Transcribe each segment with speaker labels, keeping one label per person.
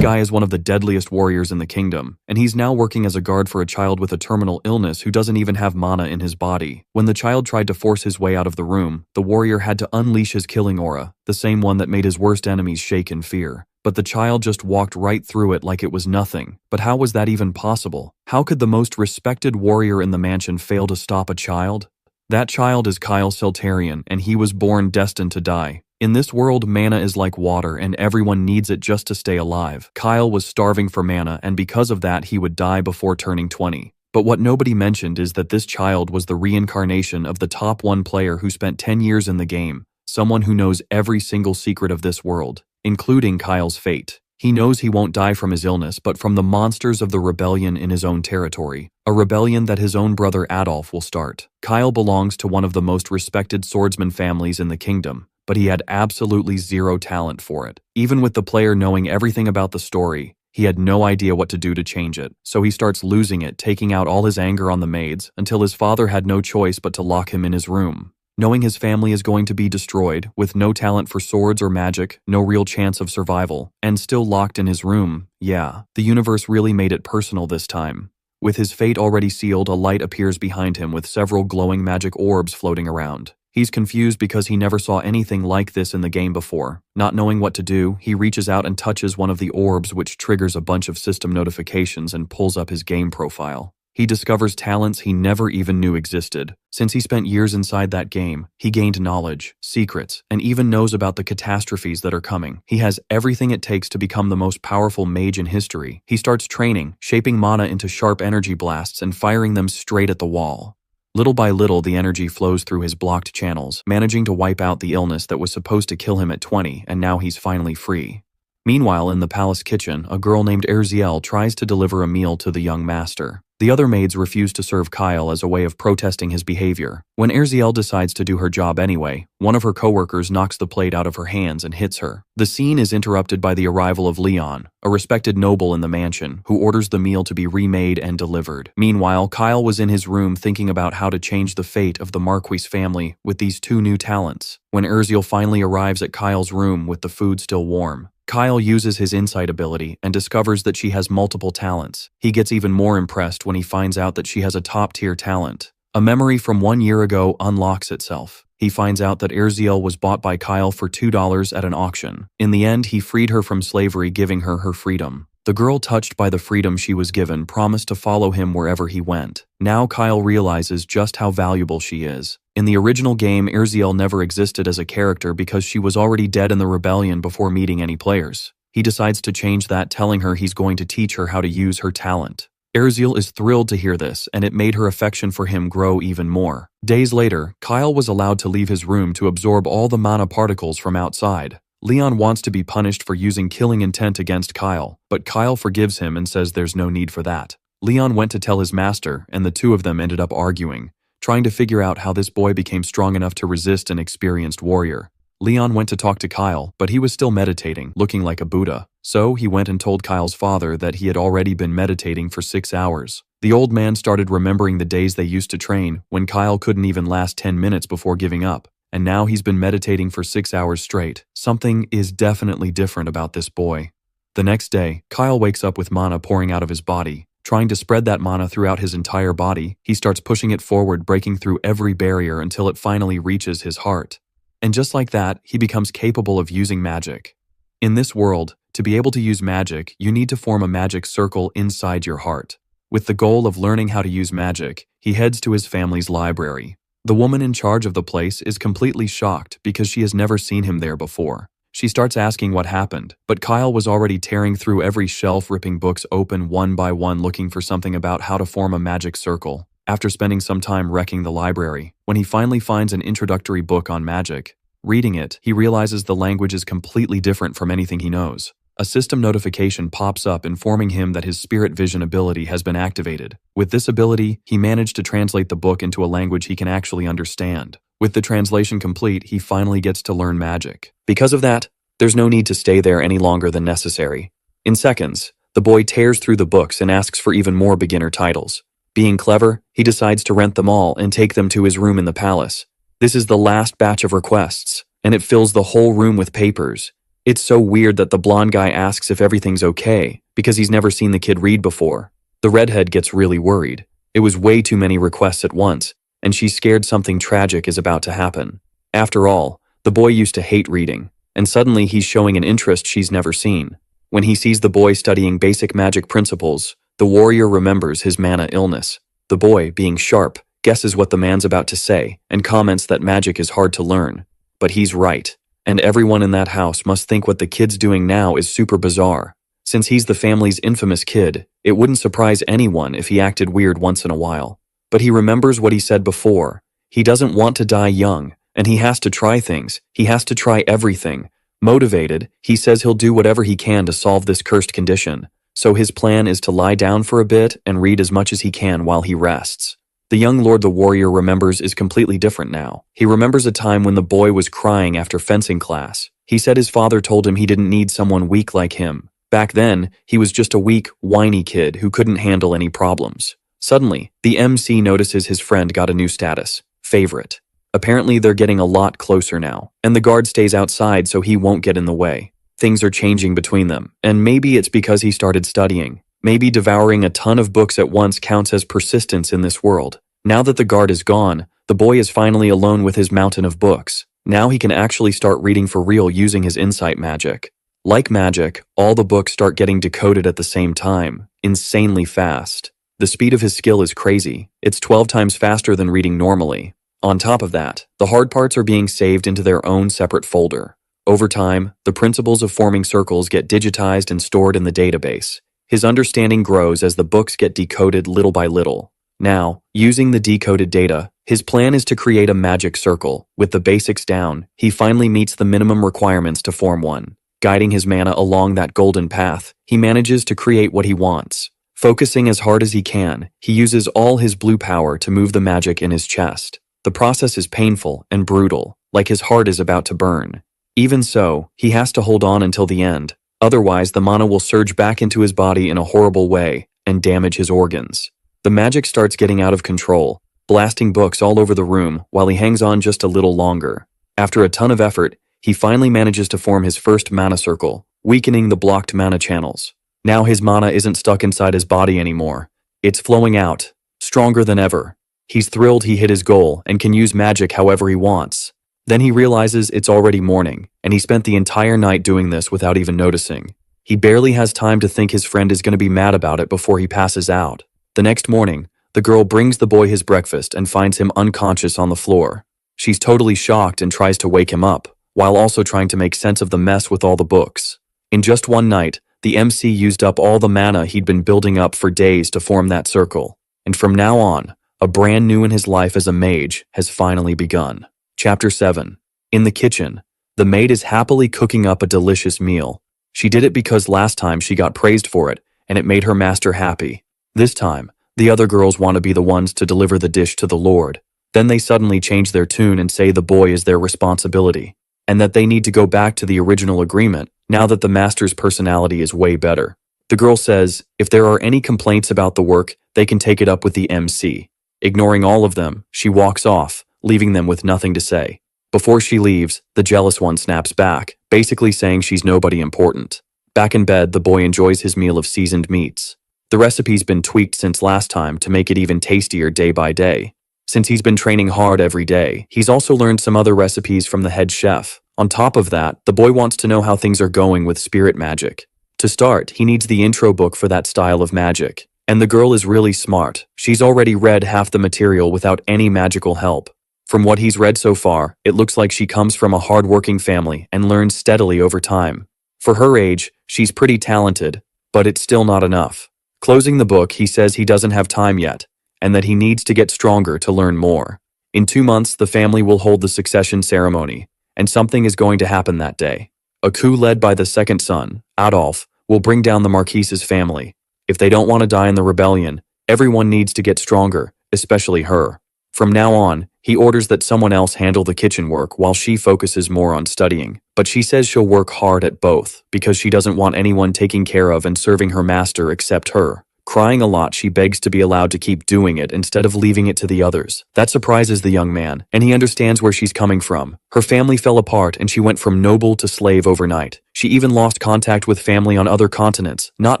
Speaker 1: guy is one of the deadliest warriors in the kingdom, and he's now working as a guard for a child with a terminal illness who doesn't even have mana in his body. When the child tried to force his way out of the room, the warrior had to unleash his killing aura, the same one that made his worst enemies shake in fear. But the child just walked right through it like it was nothing. But how was that even possible? How could the most respected warrior in the mansion fail to stop a child? That child is Kyle Seltarian, and he was born destined to die. In this world, mana is like water, and everyone needs it just to stay alive. Kyle was starving for mana, and because of that, he would die before turning 20. But what nobody mentioned is that this child was the reincarnation of the top 1 player who spent 10 years in the game, someone who knows every single secret of this world, including Kyle's fate. He knows he won't die from his illness, but from the monsters of the rebellion in his own territory, a rebellion that his own brother Adolf will start. Kyle belongs to one of the most respected swordsman families in the kingdom, but he had absolutely zero talent for it. Even with the player knowing everything about the story, he had no idea what to do to change it, so he starts losing it, taking out all his anger on the maids, until his father had no choice but to lock him in his room. Knowing his family is going to be destroyed, with no talent for swords or magic, no real chance of survival, and still locked in his room, yeah, the universe really made it personal this time. With his fate already sealed, a light appears behind him with several glowing magic orbs floating around. He's confused because he never saw anything like this in the game before. Not knowing what to do, he reaches out and touches one of the orbs, which triggers a bunch of system notifications and pulls up his game profile. He discovers talents he never even knew existed. Since he spent years inside that game, he gained knowledge, secrets, and even knows about the catastrophes that are coming. He has everything it takes to become the most powerful mage in history. He starts training, shaping mana into sharp energy blasts and firing them straight at the wall. Little by little, the energy flows through his blocked channels, managing to wipe out the illness that was supposed to kill him at 20, and now he's finally free. Meanwhile, in the palace kitchen, a girl named Erziel tries to deliver a meal to the young master. The other maids refuse to serve Kyle as a way of protesting his behavior. When Erziel decides to do her job anyway, one of her coworkers knocks the plate out of her hands and hits her. The scene is interrupted by the arrival of Leon, a respected noble in the mansion, who orders the meal to be remade and delivered. Meanwhile, Kyle was in his room thinking about how to change the fate of the Marquis family with these 2 new talents. When Erziel finally arrives at Kyle's room with the food still warm, Kyle uses his insight ability and discovers that she has multiple talents. He gets even more impressed when he finds out that she has a top-tier talent. A memory from 1 year ago unlocks itself. He finds out that Erziel was bought by Kyle for $2 at an auction. In the end, he freed her from slavery, giving her her freedom. The girl, touched by the freedom she was given, promised to follow him wherever he went. Now Kyle realizes just how valuable she is. In the original game, Erziel never existed as a character because she was already dead in the rebellion before meeting any players. He decides to change that, telling her he's going to teach her how to use her talent. Erziel is thrilled to hear this, and it made her affection for him grow even more. Days later, Kyle was allowed to leave his room to absorb all the mana particles from outside. Leon wants to be punished for using killing intent against Kyle, but Kyle forgives him and says there's no need for that. Leon went to tell his master, and the 2 of them ended up arguing, trying to figure out how this boy became strong enough to resist an experienced warrior. Leon went to talk to Kyle, but he was still meditating, looking like a Buddha. So he went and told Kyle's father that he had already been meditating for 6 hours. The old man started remembering the days they used to train, when Kyle couldn't even last 10 minutes before giving up. And now he's been meditating for 6 hours straight. Something is definitely different about this boy. The next day, Kyle wakes up with mana pouring out of his body. Trying to spread that mana throughout his entire body, he starts pushing it forward, breaking through every barrier until it finally reaches his heart. And just like that, he becomes capable of using magic. In this world, to be able to use magic, you need to form a magic circle inside your heart. With the goal of learning how to use magic, he heads to his family's library. The woman in charge of the place is completely shocked because she has never seen him there before. She starts asking what happened, but Kyle was already tearing through every shelf, ripping books open one by one, looking for something about how to form a magic circle. After spending some time wrecking the library, when he finally finds an introductory book on magic, reading it, he realizes the language is completely different from anything he knows. A system notification pops up informing him that his spirit vision ability has been activated. With this ability, he managed to translate the book into a language he can actually understand. With the translation complete, he finally gets to learn magic. Because of that, there's no need to stay there any longer than necessary. In seconds, the boy tears through the books and asks for even more beginner titles. Being clever, he decides to rent them all and take them to his room in the palace. This is the last batch of requests, and it fills the whole room with papers. It's so weird that the blonde guy asks if everything's okay, because he's never seen the kid read before. The redhead gets really worried. It was way too many requests at once, and she's scared something tragic is about to happen. After all, the boy used to hate reading, and suddenly he's showing an interest she's never seen. When he sees the boy studying basic magic principles, the warrior remembers his mana illness. The boy, being sharp, guesses what the man's about to say and comments that magic is hard to learn. But he's right, and everyone in that house must think what the kid's doing now is super bizarre. Since he's the family's infamous kid, it wouldn't surprise anyone if he acted weird once in a while. But he remembers what he said before. He doesn't want to die young, and he has to try things. He has to try everything. Motivated, he says he'll do whatever he can to solve this cursed condition. So his plan is to lie down for a bit and read as much as he can while he rests. The young lord the warrior remembers is completely different now. He remembers a time when the boy was crying after fencing class. He said his father told him he didn't need someone weak like him. Back then, he was just a weak, whiny kid who couldn't handle any problems. Suddenly, the MC notices his friend got a new status, favorite. Apparently they're getting a lot closer now, and the guard stays outside so he won't get in the way. Things are changing between them, and maybe it's because he started studying. Maybe devouring a ton of books at once counts as persistence in this world. Now that the guard is gone, the boy is finally alone with his mountain of books. Now he can actually start reading for real using his insight magic. Like magic, all the books start getting decoded at the same time, insanely fast. The speed of his skill is crazy. It's 12 times faster than reading normally. On top of that, the hard parts are being saved into their own separate folder. Over time, the principles of forming circles get digitized and stored in the database. His understanding grows as the books get decoded little by little. Now, using the decoded data, his plan is to create a magic circle. With the basics down, he finally meets the minimum requirements to form one. Guiding his mana along that golden path, he manages to create what he wants. Focusing as hard as he can, he uses all his blue power to move the magic in his chest. The process is painful and brutal, like his heart is about to burn. Even so, he has to hold on until the end. Otherwise, the mana will surge back into his body in a horrible way and damage his organs. The magic starts getting out of control, blasting books all over the room while he hangs on just a little longer. After a ton of effort, he finally manages to form his first mana circle, weakening the blocked mana channels. Now his mana isn't stuck inside his body anymore. It's flowing out, stronger than ever. He's thrilled he hit his goal and can use magic however he wants. Then he realizes it's already morning, and he spent the entire night doing this without even noticing. He barely has time to think his friend is going to be mad about it before he passes out. The next morning, the girl brings the boy his breakfast and finds him unconscious on the floor. She's totally shocked and tries to wake him up, while also trying to make sense of the mess with all the books. In just one night, the MC used up all the mana he'd been building up for days to form that circle. And from now on, a brand new in his life as a mage has finally begun. Chapter 7. In the kitchen, the maid is happily cooking up a delicious meal. She did it because last time she got praised for it, and it made her master happy. This time, the other girls want to be the ones to deliver the dish to the Lord. Then they suddenly change their tune and say the boy is their responsibility, and that they need to go back to the original agreement now that the master's personality is way better. The girl says if there are any complaints about the work, they can take it up with the MC. Ignoring all of them, she walks off, leaving them with nothing to say. Before she leaves, the jealous one snaps back, basically saying she's nobody important. Back in bed, the boy enjoys his meal of seasoned meats. The recipe's been tweaked since last time to make it even tastier day by day. Since he's been training hard every day, he's also learned some other recipes from the head chef. On top of that, the boy wants to know how things are going with spirit magic. To start, he needs the intro book for that style of magic. And the girl is really smart. She's already read half the material without any magical help. From what he's read so far, it looks like she comes from a hard-working family and learns steadily over time. For her age, she's pretty talented, but it's still not enough. Closing the book, he says he doesn't have time yet, and that he needs to get stronger to learn more. In 2 months, the family will hold the succession ceremony, and something is going to happen that day. A coup led by the second son, Adolf, will bring down the Marquise's family. If they don't want to die in the rebellion, everyone needs to get stronger, especially her. From now on, he orders that someone else handle the kitchen work while she focuses more on studying. But she says she'll work hard at both because she doesn't want anyone taking care of and serving her master except her. Crying a lot, she begs to be allowed to keep doing it instead of leaving it to the others. That surprises the young man, and he understands where she's coming from. Her family fell apart and she went from noble to slave overnight. She even lost contact with family on other continents, not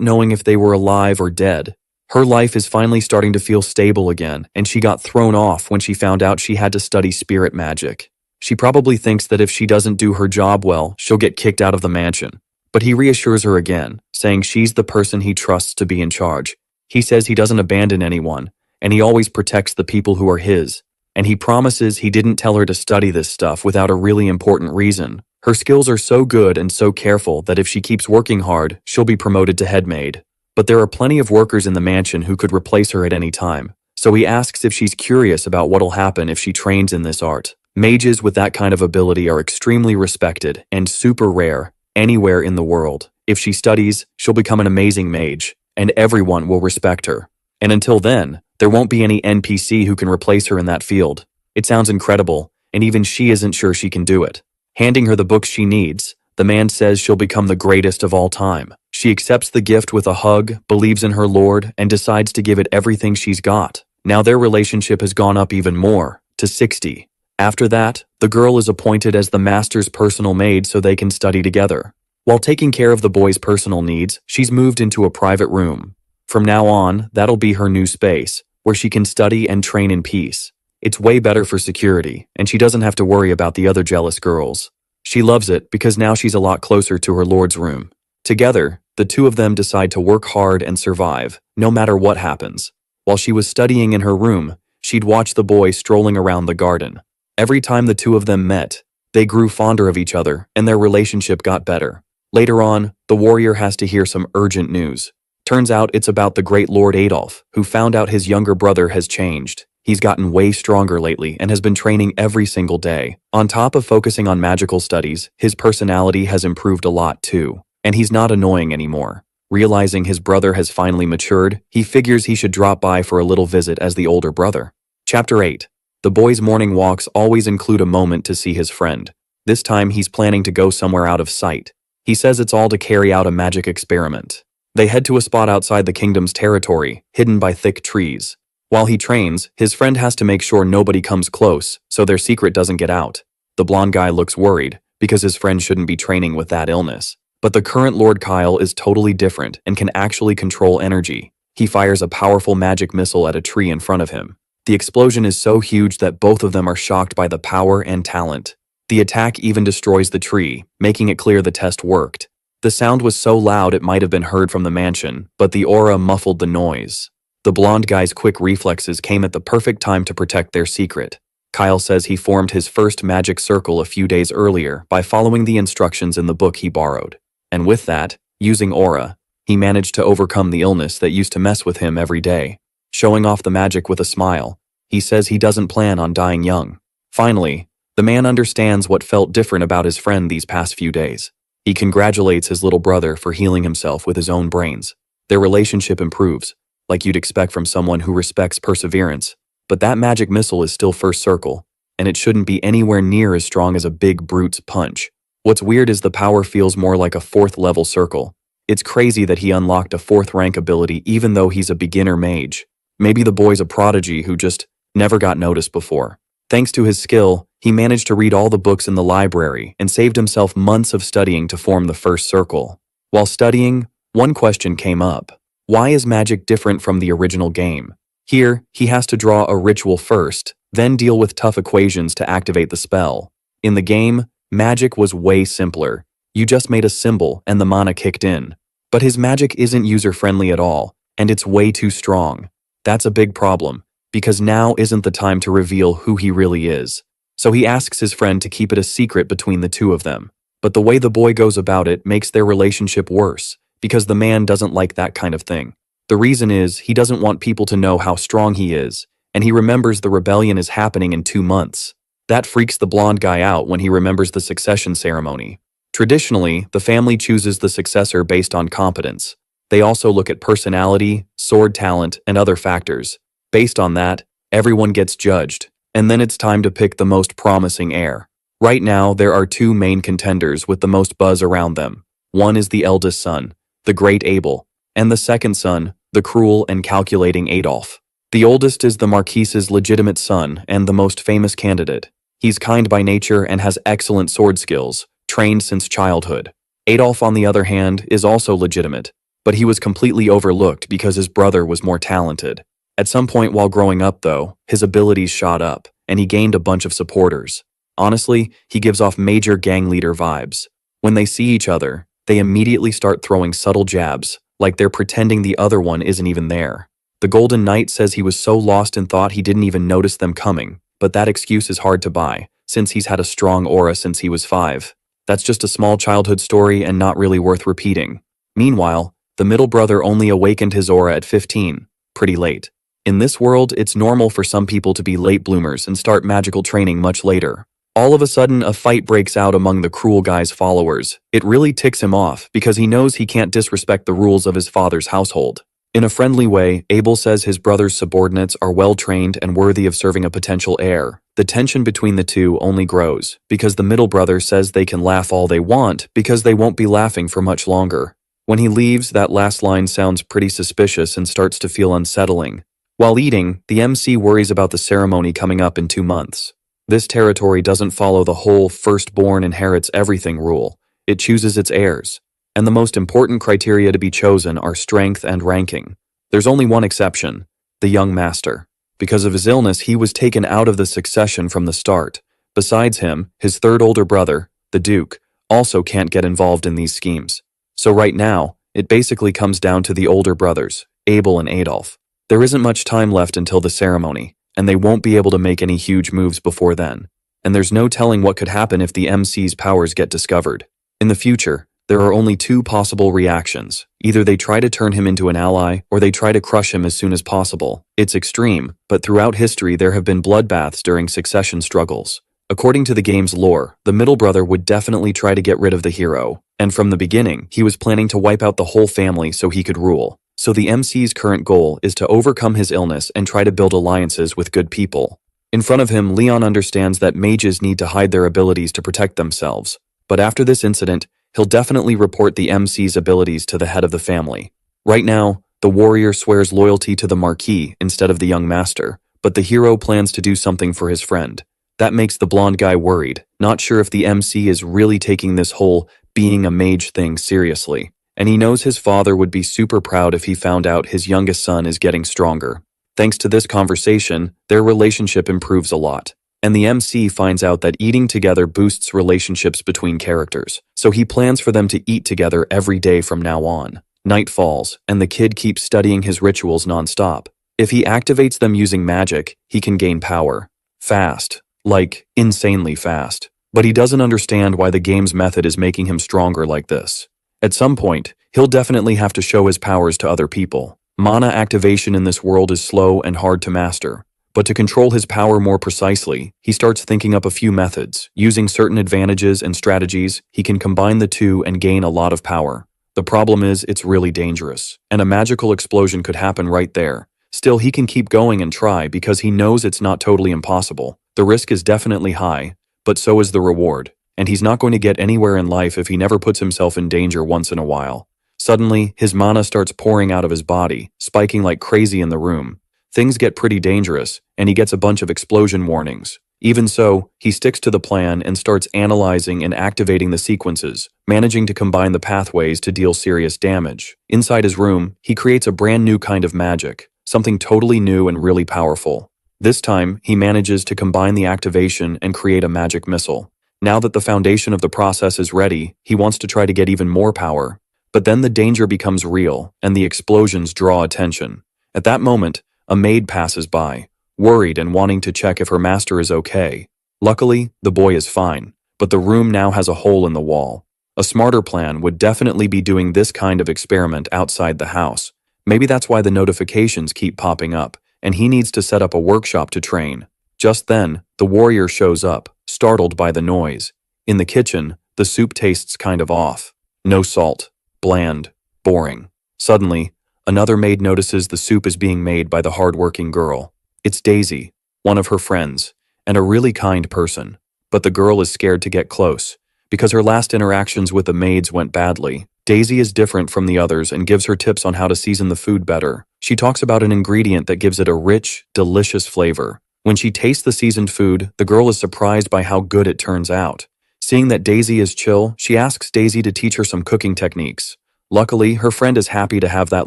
Speaker 1: knowing if they were alive or dead. Her life is finally starting to feel stable again, and she got thrown off when she found out she had to study spirit magic. She probably thinks that if she doesn't do her job well, she'll get kicked out of the mansion. But he reassures her again, saying she's the person he trusts to be in charge. He says he doesn't abandon anyone, and he always protects the people who are his. And he promises he didn't tell her to study this stuff without a really important reason. Her skills are so good and so careful that if she keeps working hard, she'll be promoted to head maid. But there are plenty of workers in the mansion who could replace her at any time. So he asks if she's curious about what'll happen if she trains in this art. Mages with that kind of ability are extremely respected and super rare anywhere in the world. If she studies, she'll become an amazing mage, and everyone will respect her. And until then, there won't be any NPC who can replace her in that field. It sounds incredible, and even she isn't sure she can do it. Handing her the books she needs, the man says she'll become the greatest of all time. She accepts the gift with a hug, believes in her lord, and decides to give it everything she's got. Now their relationship has gone up even more, to 60. After that, the girl is appointed as the master's personal maid so they can study together. While taking care of the boy's personal needs, she's moved into a private room. From now on, that'll be her new space, where she can study and train in peace. It's way better for security, and she doesn't have to worry about the other jealous girls. She loves it because now she's a lot closer to her lord's room. Together, the two of them decide to work hard and survive, no matter what happens. While she was studying in her room, she'd watch the boy strolling around the garden. Every time the two of them met, they grew fonder of each other, and their relationship got better. Later on, the warrior has to hear some urgent news. Turns out it's about the great Lord Adolf, who found out his younger brother has changed. He's gotten way stronger lately and has been training every single day. On top of focusing on magical studies, his personality has improved a lot too, and he's not annoying anymore. Realizing his brother has finally matured, he figures he should drop by for a little visit as the older brother. Chapter 8. The boy's morning walks always include a moment to see his friend. This time he's planning to go somewhere out of sight. He says it's all to carry out a magic experiment. They head to a spot outside the kingdom's territory, hidden by thick trees. While he trains, his friend has to make sure nobody comes close, so their secret doesn't get out. The blonde guy looks worried, because his friend shouldn't be training with that illness. But the current Lord Kyle is totally different and can actually control energy. He fires a powerful magic missile at a tree in front of him. The explosion is so huge that both of them are shocked by the power and talent. The attack even destroys the tree, making it clear the test worked. The sound was so loud it might have been heard from the mansion, but the aura muffled the noise. The blonde guy's quick reflexes came at the perfect time to protect their secret. Kyle says he formed his first magic circle a few days earlier by following the instructions in the book he borrowed. And with that, using aura, he managed to overcome the illness that used to mess with him every day. Showing off the magic with a smile, he says he doesn't plan on dying young. Finally, the man understands what felt different about his friend these past few days. He congratulates his little brother for healing himself with his own brains. Their relationship improves, like you'd expect from someone who respects perseverance. But that magic missile is still first circle, and it shouldn't be anywhere near as strong as a big brute's punch. What's weird is the power feels more like a 4th level circle. It's crazy that he unlocked a 4th rank ability even though he's a beginner mage. Maybe the boy's a prodigy who just never got noticed before. Thanks to his skill, he managed to read all the books in the library and saved himself months of studying to form the first circle. While studying, one question came up. Why is magic different from the original game? Here, he has to draw a ritual first, then deal with tough equations to activate the spell. In the game, magic was way simpler. You just made a symbol and the mana kicked in. But his magic isn't user-friendly at all, and it's way too strong. That's a big problem, because now isn't the time to reveal who he really is. So he asks his friend to keep it a secret between the two of them. But the way the boy goes about it makes their relationship worse, because the man doesn't like that kind of thing. The reason is he doesn't want people to know how strong he is, and he remembers the rebellion is happening in 2 months. That freaks the blonde guy out when he remembers the succession ceremony. Traditionally, the family chooses the successor based on competence. They also look at personality, sword talent, and other factors. Based on that, everyone gets judged, and then it's time to pick the most promising heir. Right now, there are 2 main contenders with the most buzz around them. One is the eldest son, the great Abel. and the second son, the cruel and calculating Adolf. The oldest is the Marquise's legitimate son and the most famous candidate. He's kind by nature and has excellent sword skills, trained since childhood. Adolf, on the other hand, is also legitimate, but he was completely overlooked because his brother was more talented. At some point while growing up, though, his abilities shot up, and he gained a bunch of supporters. Honestly, he gives off major gang leader vibes. When they see each other, they immediately start throwing subtle jabs, like they're pretending the other one isn't even there. The Golden Knight says he was so lost in thought he didn't even notice them coming, but that excuse is hard to buy, since he's had a strong aura since he was 5. That's just a small childhood story and not really worth repeating. Meanwhile, the middle brother only awakened his aura at 15, pretty late. In this world, it's normal for some people to be late bloomers and start magical training much later. All of a sudden, a fight breaks out among the cruel guy's followers. It really ticks him off because he knows he can't disrespect the rules of his father's household. In a friendly way, Abel says his brother's subordinates are well-trained and worthy of serving a potential heir. The tension between the two only grows because the middle brother says they can laugh all they want because they won't be laughing for much longer. When he leaves, that last line sounds pretty suspicious and starts to feel unsettling. While eating, the MC worries about the ceremony coming up in 2 months. This territory doesn't follow the whole firstborn inherits everything rule. It chooses its heirs. And the most important criteria to be chosen are strength and ranking. There's only one exception, the young master. Because of his illness, he was taken out of the succession from the start. Besides him, his third older brother, the Duke, also can't get involved in these schemes. So right now, it basically comes down to the older brothers, Abel and Adolf. There isn't much time left until the ceremony, and they won't be able to make any huge moves before then. And there's no telling what could happen if the MC's powers get discovered. In the future, there are only 2 possible reactions. Either they try to turn him into an ally, or they try to crush him as soon as possible. It's extreme, but throughout history there have been bloodbaths during succession struggles. According to the game's lore, the middle brother would definitely try to get rid of the hero, and from the beginning, he was planning to wipe out the whole family so he could rule. So the MC's current goal is to overcome his illness and try to build alliances with good people. In front of him, Leon understands that mages need to hide their abilities to protect themselves. But after this incident, he'll definitely report the MC's abilities to the head of the family. Right now, the warrior swears loyalty to the Marquis instead of the young master, but the hero plans to do something for his friend. That makes the blonde guy worried, not sure if the MC is really taking this whole being a mage thing seriously. And he knows his father would be super proud if he found out his youngest son is getting stronger. Thanks to this conversation, their relationship improves a lot. And the MC finds out that eating together boosts relationships between characters, so he plans for them to eat together every day from now on. Night falls, and the kid keeps studying his rituals non-stop. If he activates them using magic, he can gain power. Fast. Like, insanely fast. But he doesn't understand why the game's method is making him stronger like this. At some point, he'll definitely have to show his powers to other people. Mana activation in this world is slow and hard to master. But to control his power more precisely, he starts thinking up a few methods. Using certain advantages and strategies, he can combine the two and gain a lot of power. The problem is, it's really dangerous, and a magical explosion could happen right there. Still, he can keep going and try because he knows it's not totally impossible. The risk is definitely high, but so is the reward, and he's not going to get anywhere in life if he never puts himself in danger once in a while. Suddenly, his mana starts pouring out of his body, spiking like crazy in the room. Things get pretty dangerous, and he gets a bunch of explosion warnings. Even so, he sticks to the plan and starts analyzing and activating the sequences, managing to combine the pathways to deal serious damage. Inside his room, he creates a brand new kind of magic, something totally new and really powerful. This time, he manages to combine the activation and create a magic missile. Now that the foundation of the process is ready, he wants to try to get even more power. But then the danger becomes real, and the explosions draw attention. At that moment, a maid passes by, worried and wanting to check if her master is okay. Luckily, the boy is fine, but the room now has a hole in the wall. A smarter plan would definitely be doing this kind of experiment outside the house. Maybe that's why the notifications keep popping up, and he needs to set up a workshop to train. Just then, the warrior shows up, startled by the noise. In the kitchen, the soup tastes kind of off. No salt, bland, boring. Suddenly, another maid notices the soup is being made by the hard-working girl. It's Daisy, one of her friends, and a really kind person. But the girl is scared to get close, because her last interactions with the maids went badly. Daisy is different from the others and gives her tips on how to season the food better. She talks about an ingredient that gives it a rich, delicious flavor. When she tastes the seasoned food, the girl is surprised by how good it turns out. Seeing that Daisy is chill, she asks Daisy to teach her some cooking techniques. Luckily, her friend is happy to have that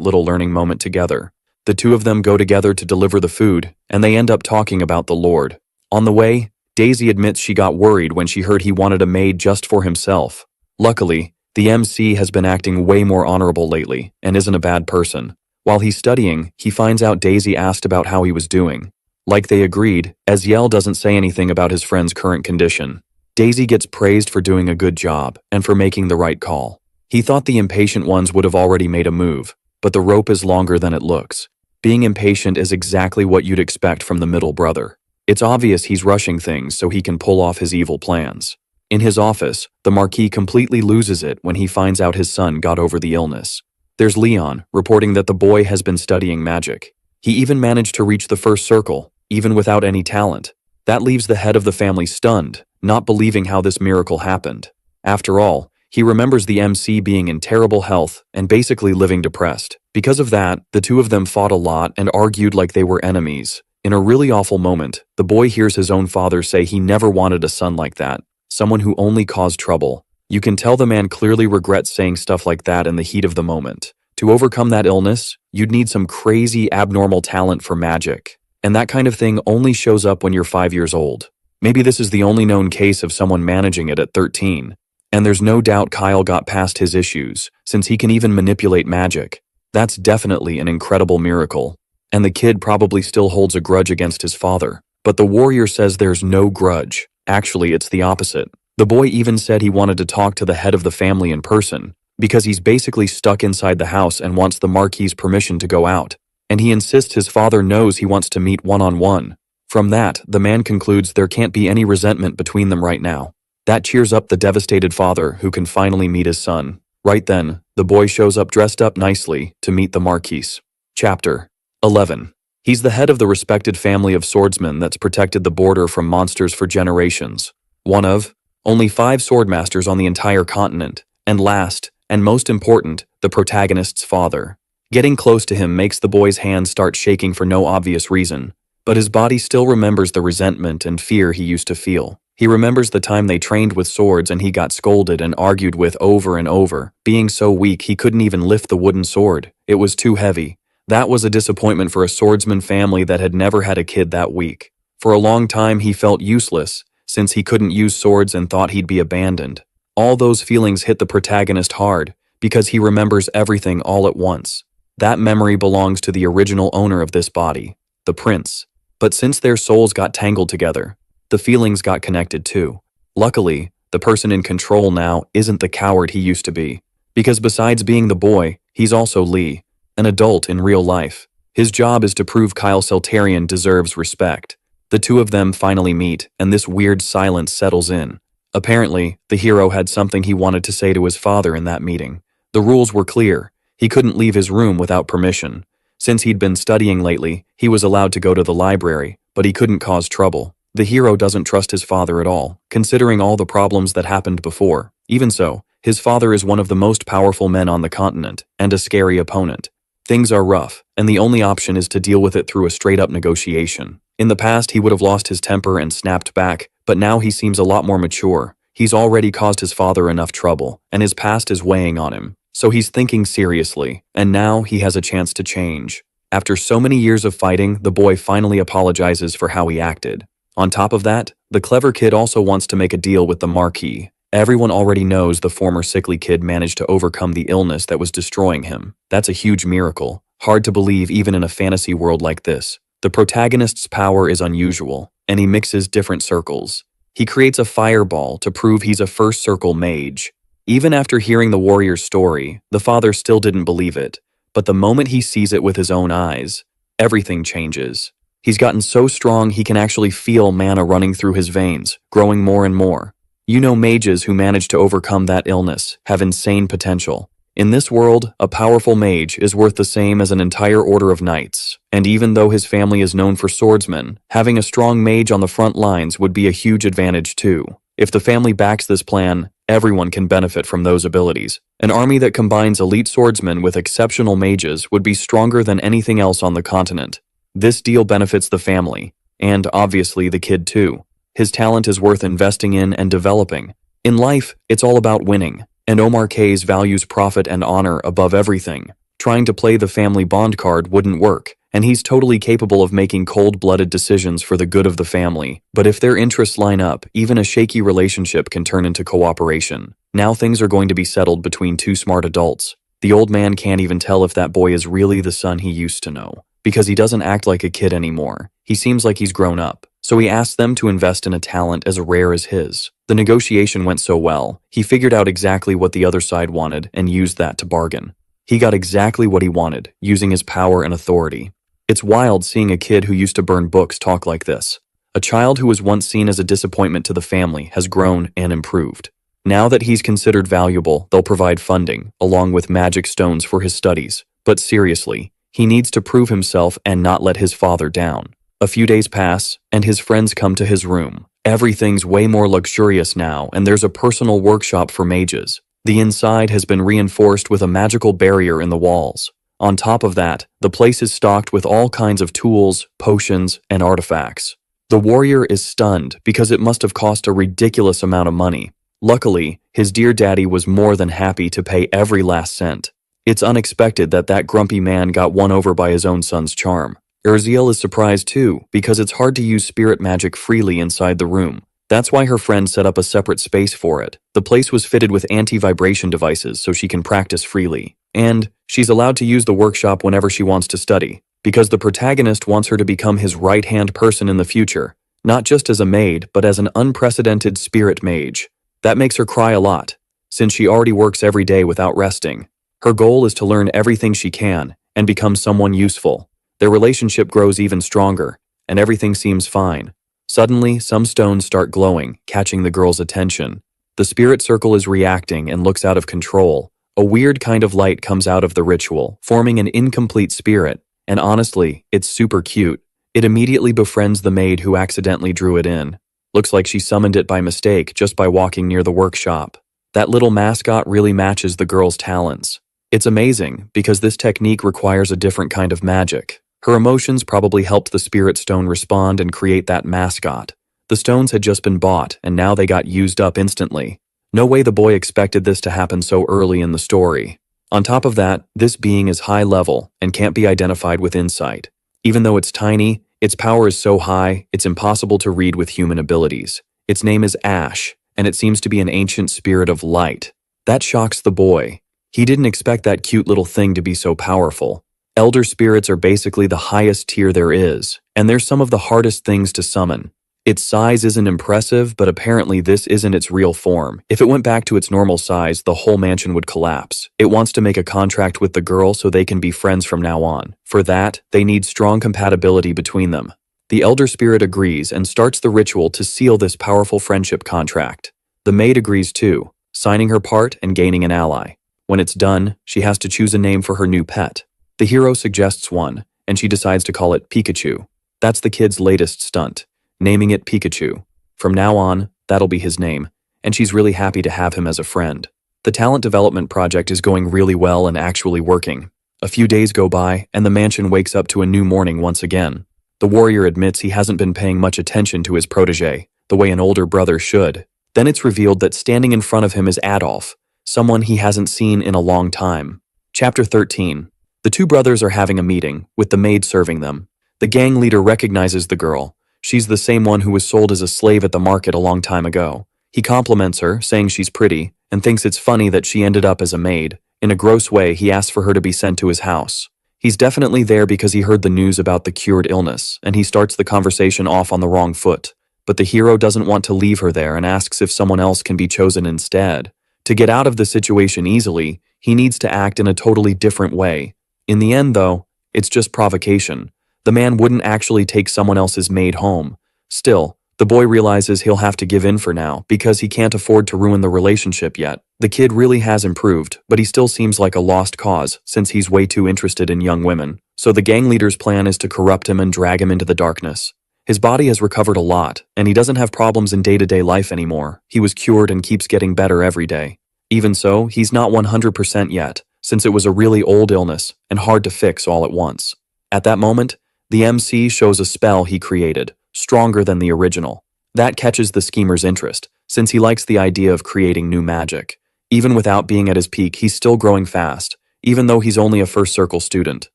Speaker 1: little learning moment together. The two of them go together to deliver the food, and they end up talking about the Lord. On the way, Daisy admits she got worried when she heard he wanted a maid just for himself. Luckily, the MC has been acting way more honorable lately and isn't a bad person. While he's studying, he finds out Daisy asked about how he was doing. Like they agreed, Aziel doesn't say anything about his friend's current condition. Daisy gets praised for doing a good job and for making the right call. He thought the impatient ones would have already made a move, but the rope is longer than it looks. Being impatient is exactly what you'd expect from the middle brother. It's obvious he's rushing things so he can pull off his evil plans. In his office, the Marquis completely loses it when he finds out his son got over the illness. There's Leon, reporting that the boy has been studying magic. He even managed to reach the first circle, even without any talent. That leaves the head of the family stunned, not believing how this miracle happened. After all, he remembers the MC being in terrible health and basically living depressed. Because of that, the two of them fought a lot and argued like they were enemies. In a really awful moment, the boy hears his own father say he never wanted a son like that, someone who only caused trouble. You can tell the man clearly regrets saying stuff like that in the heat of the moment. To overcome that illness, you'd need some crazy, abnormal talent for magic. And that kind of thing only shows up when you're 5 years old. Maybe this is the only known case of someone managing it at 13. And there's no doubt Kyle got past his issues, since he can even manipulate magic. That's definitely an incredible miracle. And the kid probably still holds a grudge against his father. But the warrior says there's no grudge. Actually, it's the opposite. The boy even said he wanted to talk to the head of the family in person, because he's basically stuck inside the house and wants the Marquis's permission to go out. And he insists his father knows he wants to meet one-on-one. From that, the man concludes there can't be any resentment between them right now. That cheers up the devastated father who can finally meet his son. Right then, the boy shows up dressed up nicely to meet the Marquis. Chapter 11. He's the head of the respected family of swordsmen that's protected the border from monsters for generations. One of only 5 swordmasters on the entire continent. And last, and most important, the protagonist's father. Getting close to him makes the boy's hands start shaking for no obvious reason. But his body still remembers the resentment and fear he used to feel. He remembers the time they trained with swords and he got scolded and argued with over and over. Being so weak he couldn't even lift the wooden sword. It was too heavy. That was a disappointment for a swordsman family that had never had a kid that weak. For a long time he felt useless, since he couldn't use swords and thought he'd be abandoned. All those feelings hit the protagonist hard, because he remembers everything all at once. That memory belongs to the original owner of this body, the prince. But since their souls got tangled together, the feelings got connected too. Luckily, the person in control now isn't the coward he used to be. Because besides being the boy, he's also Lee, an adult in real life. His job is to prove Kyle Seltarian deserves respect. The two of them finally meet, and this weird silence settles in. Apparently, the hero had something he wanted to say to his father in that meeting. The rules were clear. He couldn't leave his room without permission. Since he'd been studying lately, he was allowed to go to the library, but he couldn't cause trouble. The hero doesn't trust his father at all, considering all the problems that happened before. Even so, his father is one of the most powerful men on the continent, and a scary opponent. Things are rough, and the only option is to deal with it through a straight-up negotiation. In the past, he would have lost his temper and snapped back, but now he seems a lot more mature. He's already caused his father enough trouble, and his past is weighing on him. So he's thinking seriously, and now he has a chance to change. After so many years of fighting, the boy finally apologizes for how he acted. On top of that, the clever kid also wants to make a deal with the Marquis. Everyone already knows the former sickly kid managed to overcome the illness that was destroying him. That's a huge miracle. Hard to believe even in a fantasy world like this. The protagonist's power is unusual, and he mixes different circles. He creates a fireball to prove he's a first circle mage. Even after hearing the warrior's story, the father still didn't believe it. But the moment he sees it with his own eyes, everything changes. He's gotten so strong he can actually feel mana running through his veins, growing more and more. You know, mages who manage to overcome that illness have insane potential. In this world, a powerful mage is worth the same as an entire order of knights. And even though his family is known for swordsmen, having a strong mage on the front lines would be a huge advantage too. If the family backs this plan, everyone can benefit from those abilities, An army that combines elite swordsmen with exceptional mages would be stronger than anything else on the continent. This deal benefits the family, and obviously the kid too. His talent is worth investing in and developing. In life, it's all about winning, and Omar K's values profit and honor above everything. Trying to play the family bond card wouldn't work, and he's totally capable of making cold-blooded decisions for the good of the family. But if their interests line up, even a shaky relationship can turn into cooperation. Now things are going to be settled between two smart adults. The old man can't even tell if that boy is really the son he used to know, because he doesn't act like a kid anymore. He seems like he's grown up. So he asked them to invest in a talent as rare as his. The negotiation went so well, he figured out exactly what the other side wanted and used that to bargain. He got exactly what he wanted, using his power and authority. It's wild seeing a kid who used to burn books talk like this. A child who was once seen as a disappointment to the family has grown and improved. Now that he's considered valuable, they'll provide funding, along with magic stones for his studies. But seriously, he needs to prove himself and not let his father down. A few days pass, and his friends come to his room. Everything's way more luxurious now, and there's a personal workshop for mages. The inside has been reinforced with a magical barrier in the walls. On top of that, the place is stocked with all kinds of tools, potions, and artifacts. The warrior is stunned because it must have cost a ridiculous amount of money. Luckily, his dear daddy was more than happy to pay every last cent. It's unexpected that grumpy man got won over by his own son's charm. Urziel is surprised too, because it's hard to use spirit magic freely inside the room. That's why her friend set up a separate space for it. The place was fitted with anti-vibration devices so she can practice freely. And she's allowed to use the workshop whenever she wants to study, because the protagonist wants her to become his right-hand person in the future, not just as a maid, but as an unprecedented spirit mage. That makes her cry a lot, since she already works every day without resting. Her goal is to learn everything she can and become someone useful. Their relationship grows even stronger, and everything seems fine. Suddenly, some stones start glowing, catching the girl's attention. The spirit circle is reacting and looks out of control. A weird kind of light comes out of the ritual, forming an incomplete spirit, and honestly, it's super cute. It immediately befriends the maid who accidentally drew it in. Looks like she summoned it by mistake just by walking near the workshop. That little mascot really matches the girl's talents. It's amazing, because this technique requires a different kind of magic. Her emotions probably helped the spirit stone respond and create that mascot. The stones had just been bought, and now they got used up instantly. No way the boy expected this to happen so early in the story. On top of that, this being is high level and can't be identified with insight. Even though it's tiny, its power is so high, it's impossible to read with human abilities. Its name is Ash, and it seems to be an ancient spirit of light. That shocks the boy. He didn't expect that cute little thing to be so powerful. Elder spirits are basically the highest tier there is, and they're some of the hardest things to summon. Its size isn't impressive, but apparently this isn't its real form. If it went back to its normal size, the whole mansion would collapse. It wants to make a contract with the girl so they can be friends from now on. For that, they need strong compatibility between them. The elder spirit agrees and starts the ritual to seal this powerful friendship contract. The maid agrees too, signing her part and gaining an ally. When it's done, she has to choose a name for her new pet. The hero suggests one, and she decides to call it Pikachu. That's the kid's latest stunt, naming it Pikachu. From now on, that'll be his name, and she's really happy to have him as a friend. The talent development project is going really well and actually working. A few days go by, and the mansion wakes up to a new morning once again. The warrior admits he hasn't been paying much attention to his protege, the way an older brother should. Then it's revealed that standing in front of him is Adolf, someone he hasn't seen in a long time. Chapter 13. The two brothers are having a meeting, with the maid serving them. The gang leader recognizes the girl. She's the same one who was sold as a slave at the market a long time ago. He compliments her, saying she's pretty, and thinks it's funny that she ended up as a maid. In a gross way, he asks for her to be sent to his house. He's definitely there because he heard the news about the cured illness, and he starts the conversation off on the wrong foot. But the hero doesn't want to leave her there and asks if someone else can be chosen instead. To get out of the situation easily, he needs to act in a totally different way. In the end, though, it's just provocation. The man wouldn't actually take someone else's maid home. Still, the boy realizes he'll have to give in for now because he can't afford to ruin the relationship yet. The kid really has improved, but he still seems like a lost cause since he's way too interested in young women. So the gang leader's plan is to corrupt him and drag him into the darkness. His body has recovered a lot, and he doesn't have problems in day-to-day life anymore. He was cured and keeps getting better every day. Even so, he's not 100% yet, since it was a really old illness and hard to fix all at once. At that moment, the MC shows a spell he created, stronger than the original. That catches the schemer's interest, since he likes the idea of creating new magic. Even without being at his peak, he's still growing fast, even though he's only a first circle student.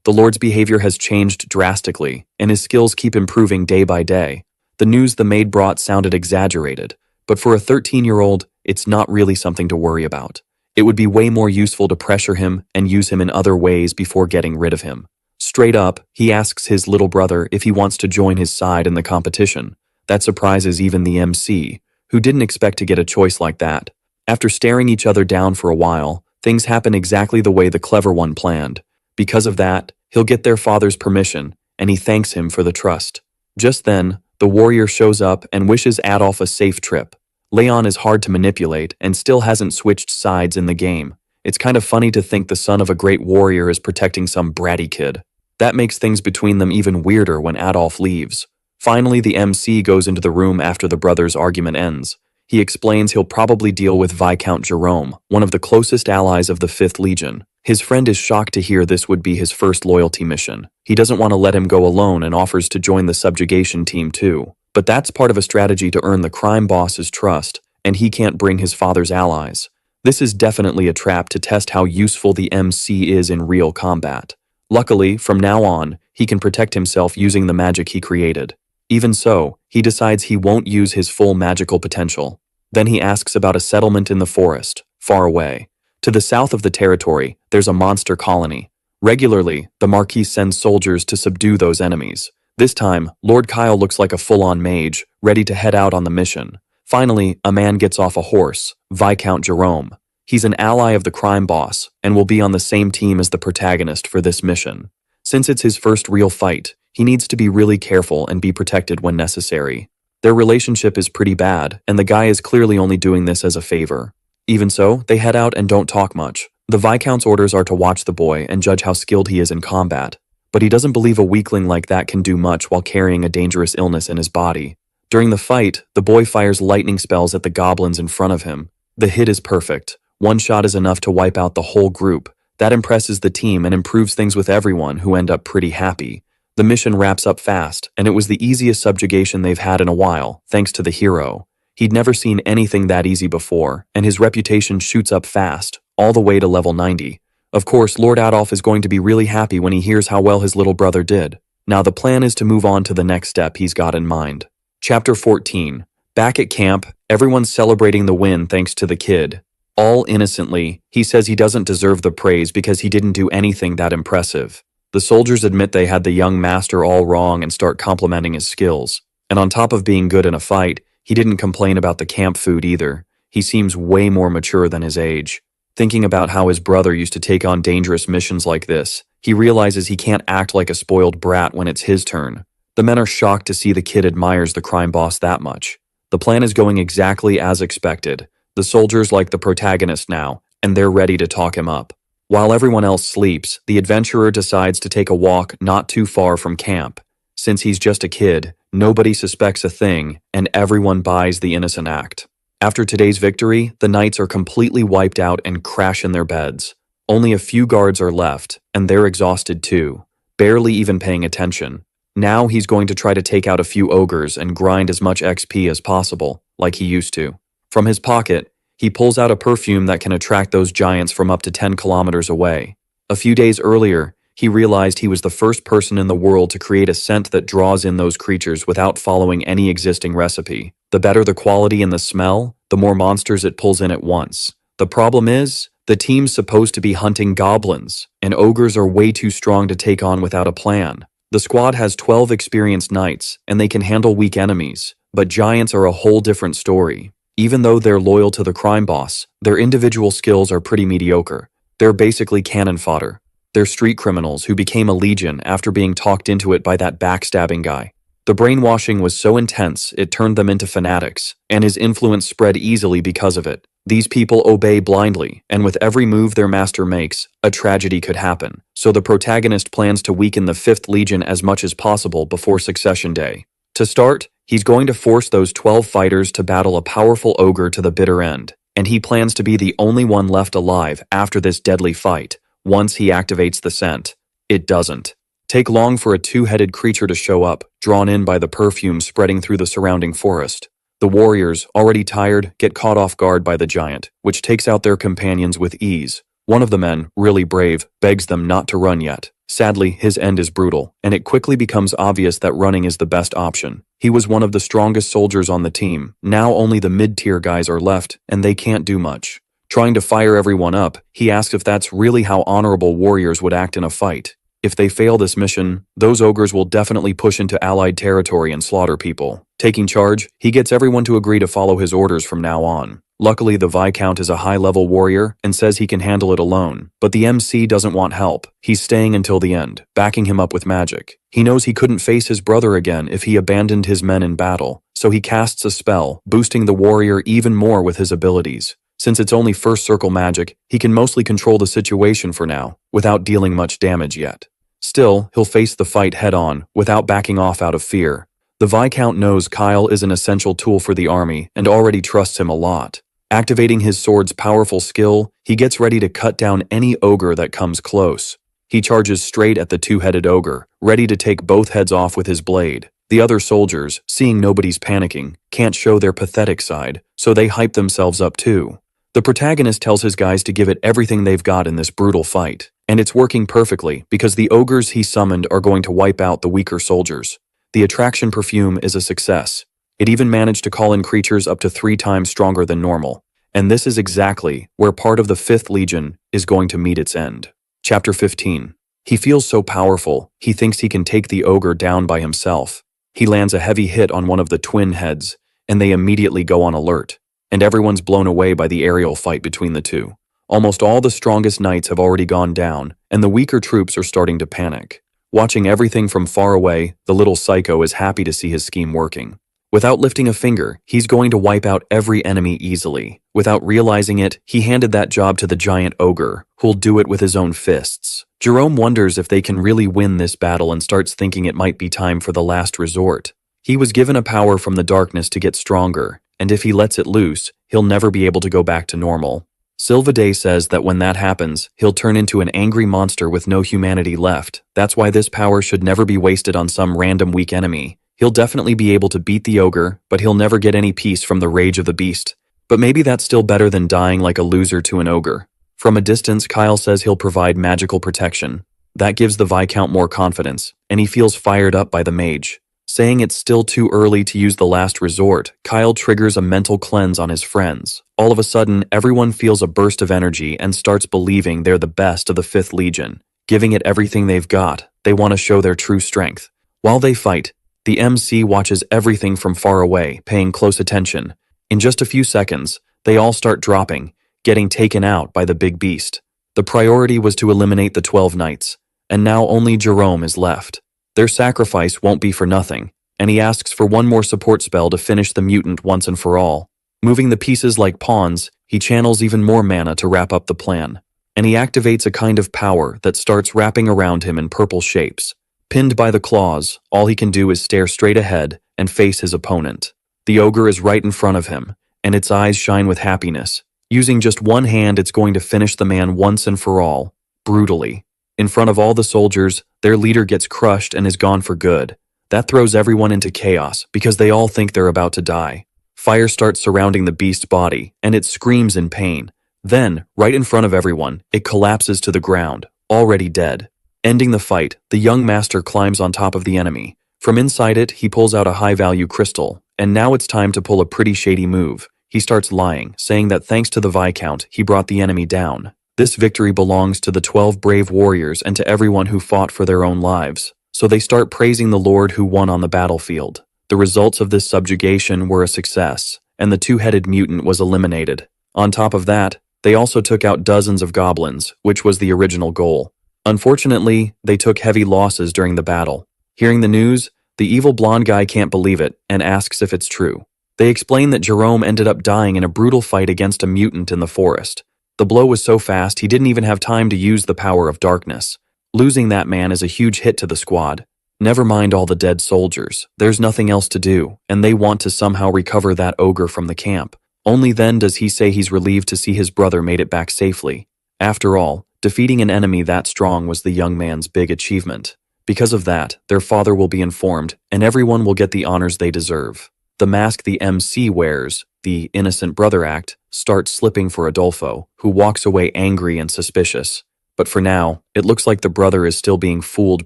Speaker 1: The Lord's behavior has changed drastically, and his skills keep improving day by day. The news the maid brought sounded exaggerated, but for a 13-year-old, it's not really something to worry about. It would be way more useful to pressure him and use him in other ways before getting rid of him. Straight up, he asks his little brother if he wants to join his side in the competition. That surprises even the MC, who didn't expect to get a choice like that. After staring each other down for a while, things happen exactly the way the clever one planned. Because of that, he'll get their father's permission, and he thanks him for the trust. Just then, the warrior shows up and wishes Adolf a safe trip. Leon is hard to manipulate and still hasn't switched sides in the game. It's kind of funny to think the son of a great warrior is protecting some bratty kid. That makes things between them even weirder when Adolf leaves. Finally, the MC goes into the room after the brothers' argument ends. He explains he'll probably deal with Viscount Jerome, one of the closest allies of the 5th Legion. His friend is shocked to hear this would be his first loyalty mission. He doesn't want to let him go alone and offers to join the subjugation team too. But that's part of a strategy to earn the crime boss's trust, and he can't bring his father's allies. This is definitely a trap to test how useful the MC is in real combat. Luckily, from now on, he can protect himself using the magic he created. Even so, he decides he won't use his full magical potential. Then he asks about a settlement in the forest, far away. To the south of the territory, there's a monster colony. Regularly, the Marquis sends soldiers to subdue those enemies. This time, Lord Kyle looks like a full-on mage, ready to head out on the mission. Finally, a man gets off a horse, Viscount Jerome. He's an ally of the crime boss, and will be on the same team as the protagonist for this mission. Since it's his first real fight, he needs to be really careful and be protected when necessary. Their relationship is pretty bad, and the guy is clearly only doing this as a favor. Even so, they head out and don't talk much. The Viscount's orders are to watch the boy and judge how skilled he is in combat. But he doesn't believe a weakling like that can do much while carrying a dangerous illness in his body. During the fight, the boy fires lightning spells at the goblins in front of him. The hit is perfect. One shot is enough to wipe out the whole group. That impresses the team and improves things with everyone, who end up pretty happy. The mission wraps up fast, and it was the easiest subjugation they've had in a while, thanks to the hero. He'd never seen anything that easy before, and his reputation shoots up fast, all the way to level 90. Of course, Lord Adolf is going to be really happy when he hears how well his little brother did. Now the plan is to move on to the next step he's got in mind. Chapter 14. Back at camp, everyone's celebrating the win thanks to the kid. All innocently, he says he doesn't deserve the praise because he didn't do anything that impressive. The soldiers admit they had the young master all wrong and start complimenting his skills. And on top of being good in a fight, he didn't complain about the camp food either. He seems way more mature than his age. Thinking about how his brother used to take on dangerous missions like this, he realizes he can't act like a spoiled brat when it's his turn. The men are shocked to see the kid admires the crime boss that much. The plan is going exactly as expected. The soldiers like the protagonist now, and they're ready to talk him up. While everyone else sleeps, the adventurer decides to take a walk not too far from camp. Since he's just a kid, nobody suspects a thing, and everyone buys the innocent act. After today's victory, the knights are completely wiped out and crash in their beds. Only a few guards are left, and they're exhausted too, barely even paying attention. Now he's going to try to take out a few ogres and grind as much XP as possible, like he used to. From his pocket, he pulls out a perfume that can attract those giants from up to 10 kilometers away. A few days earlier, he realized he was the first person in the world to create a scent that draws in those creatures without following any existing recipe. The better the quality and the smell, the more monsters it pulls in at once. The problem is, the team's supposed to be hunting goblins, and ogres are way too strong to take on without a plan. The squad has 12 experienced knights, and they can handle weak enemies, but giants are a whole different story. Even though they're loyal to the crime boss, their individual skills are pretty mediocre. They're basically cannon fodder. They're street criminals who became a legion after being talked into it by that backstabbing guy. The brainwashing was so intense it turned them into fanatics, and his influence spread easily because of it. These people obey blindly, and with every move their master makes, a tragedy could happen. So the protagonist plans to weaken the 5th Legion as much as possible before Succession Day. To start, he's going to force those 12 fighters to battle a powerful ogre to the bitter end. and he plans to be the only one left alive after this deadly fight, once he activates the scent. It doesn't take long for a two-headed creature to show up, drawn in by the perfume spreading through the surrounding forest. The warriors, already tired, get caught off guard by the giant, which takes out their companions with ease. One of the men, really brave, begs them not to run yet. Sadly, his end is brutal, and it quickly becomes obvious that running is the best option. He was one of the strongest soldiers on the team. Now only the mid-tier guys are left, and they can't do much. Trying to fire everyone up, he asks if that's really how honorable warriors would act in a fight. If they fail this mission, those ogres will definitely push into allied territory and slaughter people. Taking charge, he gets everyone to agree to follow his orders from now on. Luckily, the Viscount is a high-level warrior and says he can handle it alone, but the MC doesn't want help. He's staying until the end, backing him up with magic. He knows he couldn't face his brother again if he abandoned his men in battle, so he casts a spell, boosting the warrior even more with his abilities. Since it's only first circle magic, he can mostly control the situation for now, without dealing much damage yet. Still, he'll face the fight head-on, without backing off out of fear. The Viscount knows Kyle is an essential tool for the army and already trusts him a lot. Activating his sword's powerful skill, he gets ready to cut down any ogre that comes close. He charges straight at the two-headed ogre, ready to take both heads off with his blade. The other soldiers, seeing nobody's panicking, can't show their pathetic side, so they hype themselves up too. The protagonist tells his guys to give it everything they've got in this brutal fight, and it's working perfectly because the ogres he summoned are going to wipe out the weaker soldiers. The attraction perfume is a success. It even managed to call in creatures up to 3 times stronger than normal, and this is exactly where part of the 5th Legion is going to meet its end. Chapter 15. He feels so powerful, he thinks he can take the ogre down by himself. He lands a heavy hit on one of the twin heads, and they immediately go on alert. And everyone's blown away by the aerial fight between the two. Almost all the strongest knights have already gone down, and the weaker troops are starting to panic. Watching everything from far away, the little psycho is happy to see his scheme working. Without lifting a finger, he's going to wipe out every enemy easily. Without realizing it, he handed that job to the giant ogre, who'll do it with his own fists. Jerome wonders if they can really win this battle and starts thinking it might be time for the last resort. He was given a power from the darkness to get stronger, and if he lets it loose, he'll never be able to go back to normal. Sylvaday says that when that happens, he'll turn into an angry monster with no humanity left. That's why this power should never be wasted on some random weak enemy. He'll definitely be able to beat the ogre, but he'll never get any peace from the rage of the beast. But maybe that's still better than dying like a loser to an ogre. From a distance, Kyle says he'll provide magical protection. That gives the Viscount more confidence, and he feels fired up by the mage. Saying it's still too early to use the last resort, Kyle triggers a mental cleanse on his friends. All of a sudden, everyone feels a burst of energy and starts believing they're the best of the 5th Legion. Giving it everything they've got, they want to show their true strength. While they fight, the MC watches everything from far away, paying close attention. In just a few seconds, they all start dropping, getting taken out by the big beast. The priority was to eliminate the 12 knights, and now only Jerome is left. Their sacrifice won't be for nothing, and he asks for one more support spell to finish the mutant once and for all. Moving the pieces like pawns, he channels even more mana to wrap up the plan, and he activates a kind of power that starts wrapping around him in purple shapes. Pinned by the claws, all he can do is stare straight ahead and face his opponent. The ogre is right in front of him, and its eyes shine with happiness. Using just one hand, it's going to finish the man once and for all, brutally. In front of all the soldiers, their leader gets crushed and is gone for good. That throws everyone into chaos because they all think they're about to die. Fire starts surrounding the beast's body, and it screams in pain. Then, right in front of everyone, it collapses to the ground, already dead. Ending the fight, the young master climbs on top of the enemy. From inside it, he pulls out a high-value crystal, and now it's time to pull a pretty shady move. He starts lying, saying that thanks to the Viscount, he brought the enemy down. This victory belongs to the 12 brave warriors and to everyone who fought for their own lives. So they start praising the Lord who won on the battlefield. The results of this subjugation were a success, and the two-headed mutant was eliminated. On top of that, they also took out dozens of goblins, which was the original goal. Unfortunately, they took heavy losses during the battle. Hearing the news, the evil blonde guy can't believe it and asks if it's true. They explain that Jerome ended up dying in a brutal fight against a mutant in the forest. The blow was so fast he didn't even have time to use the power of darkness. Losing that man is a huge hit to the squad. Never mind all the dead soldiers. There's nothing else to do, and they want to somehow recover that ogre from the camp. Only then does he say he's relieved to see his brother made it back safely. After all, defeating an enemy that strong was the young man's big achievement. Because of that, their father will be informed, and everyone will get the honors they deserve. The mask the MC wears, the innocent brother act, starts slipping for Adolfo, who walks away angry and suspicious. But for now, it looks like the brother is still being fooled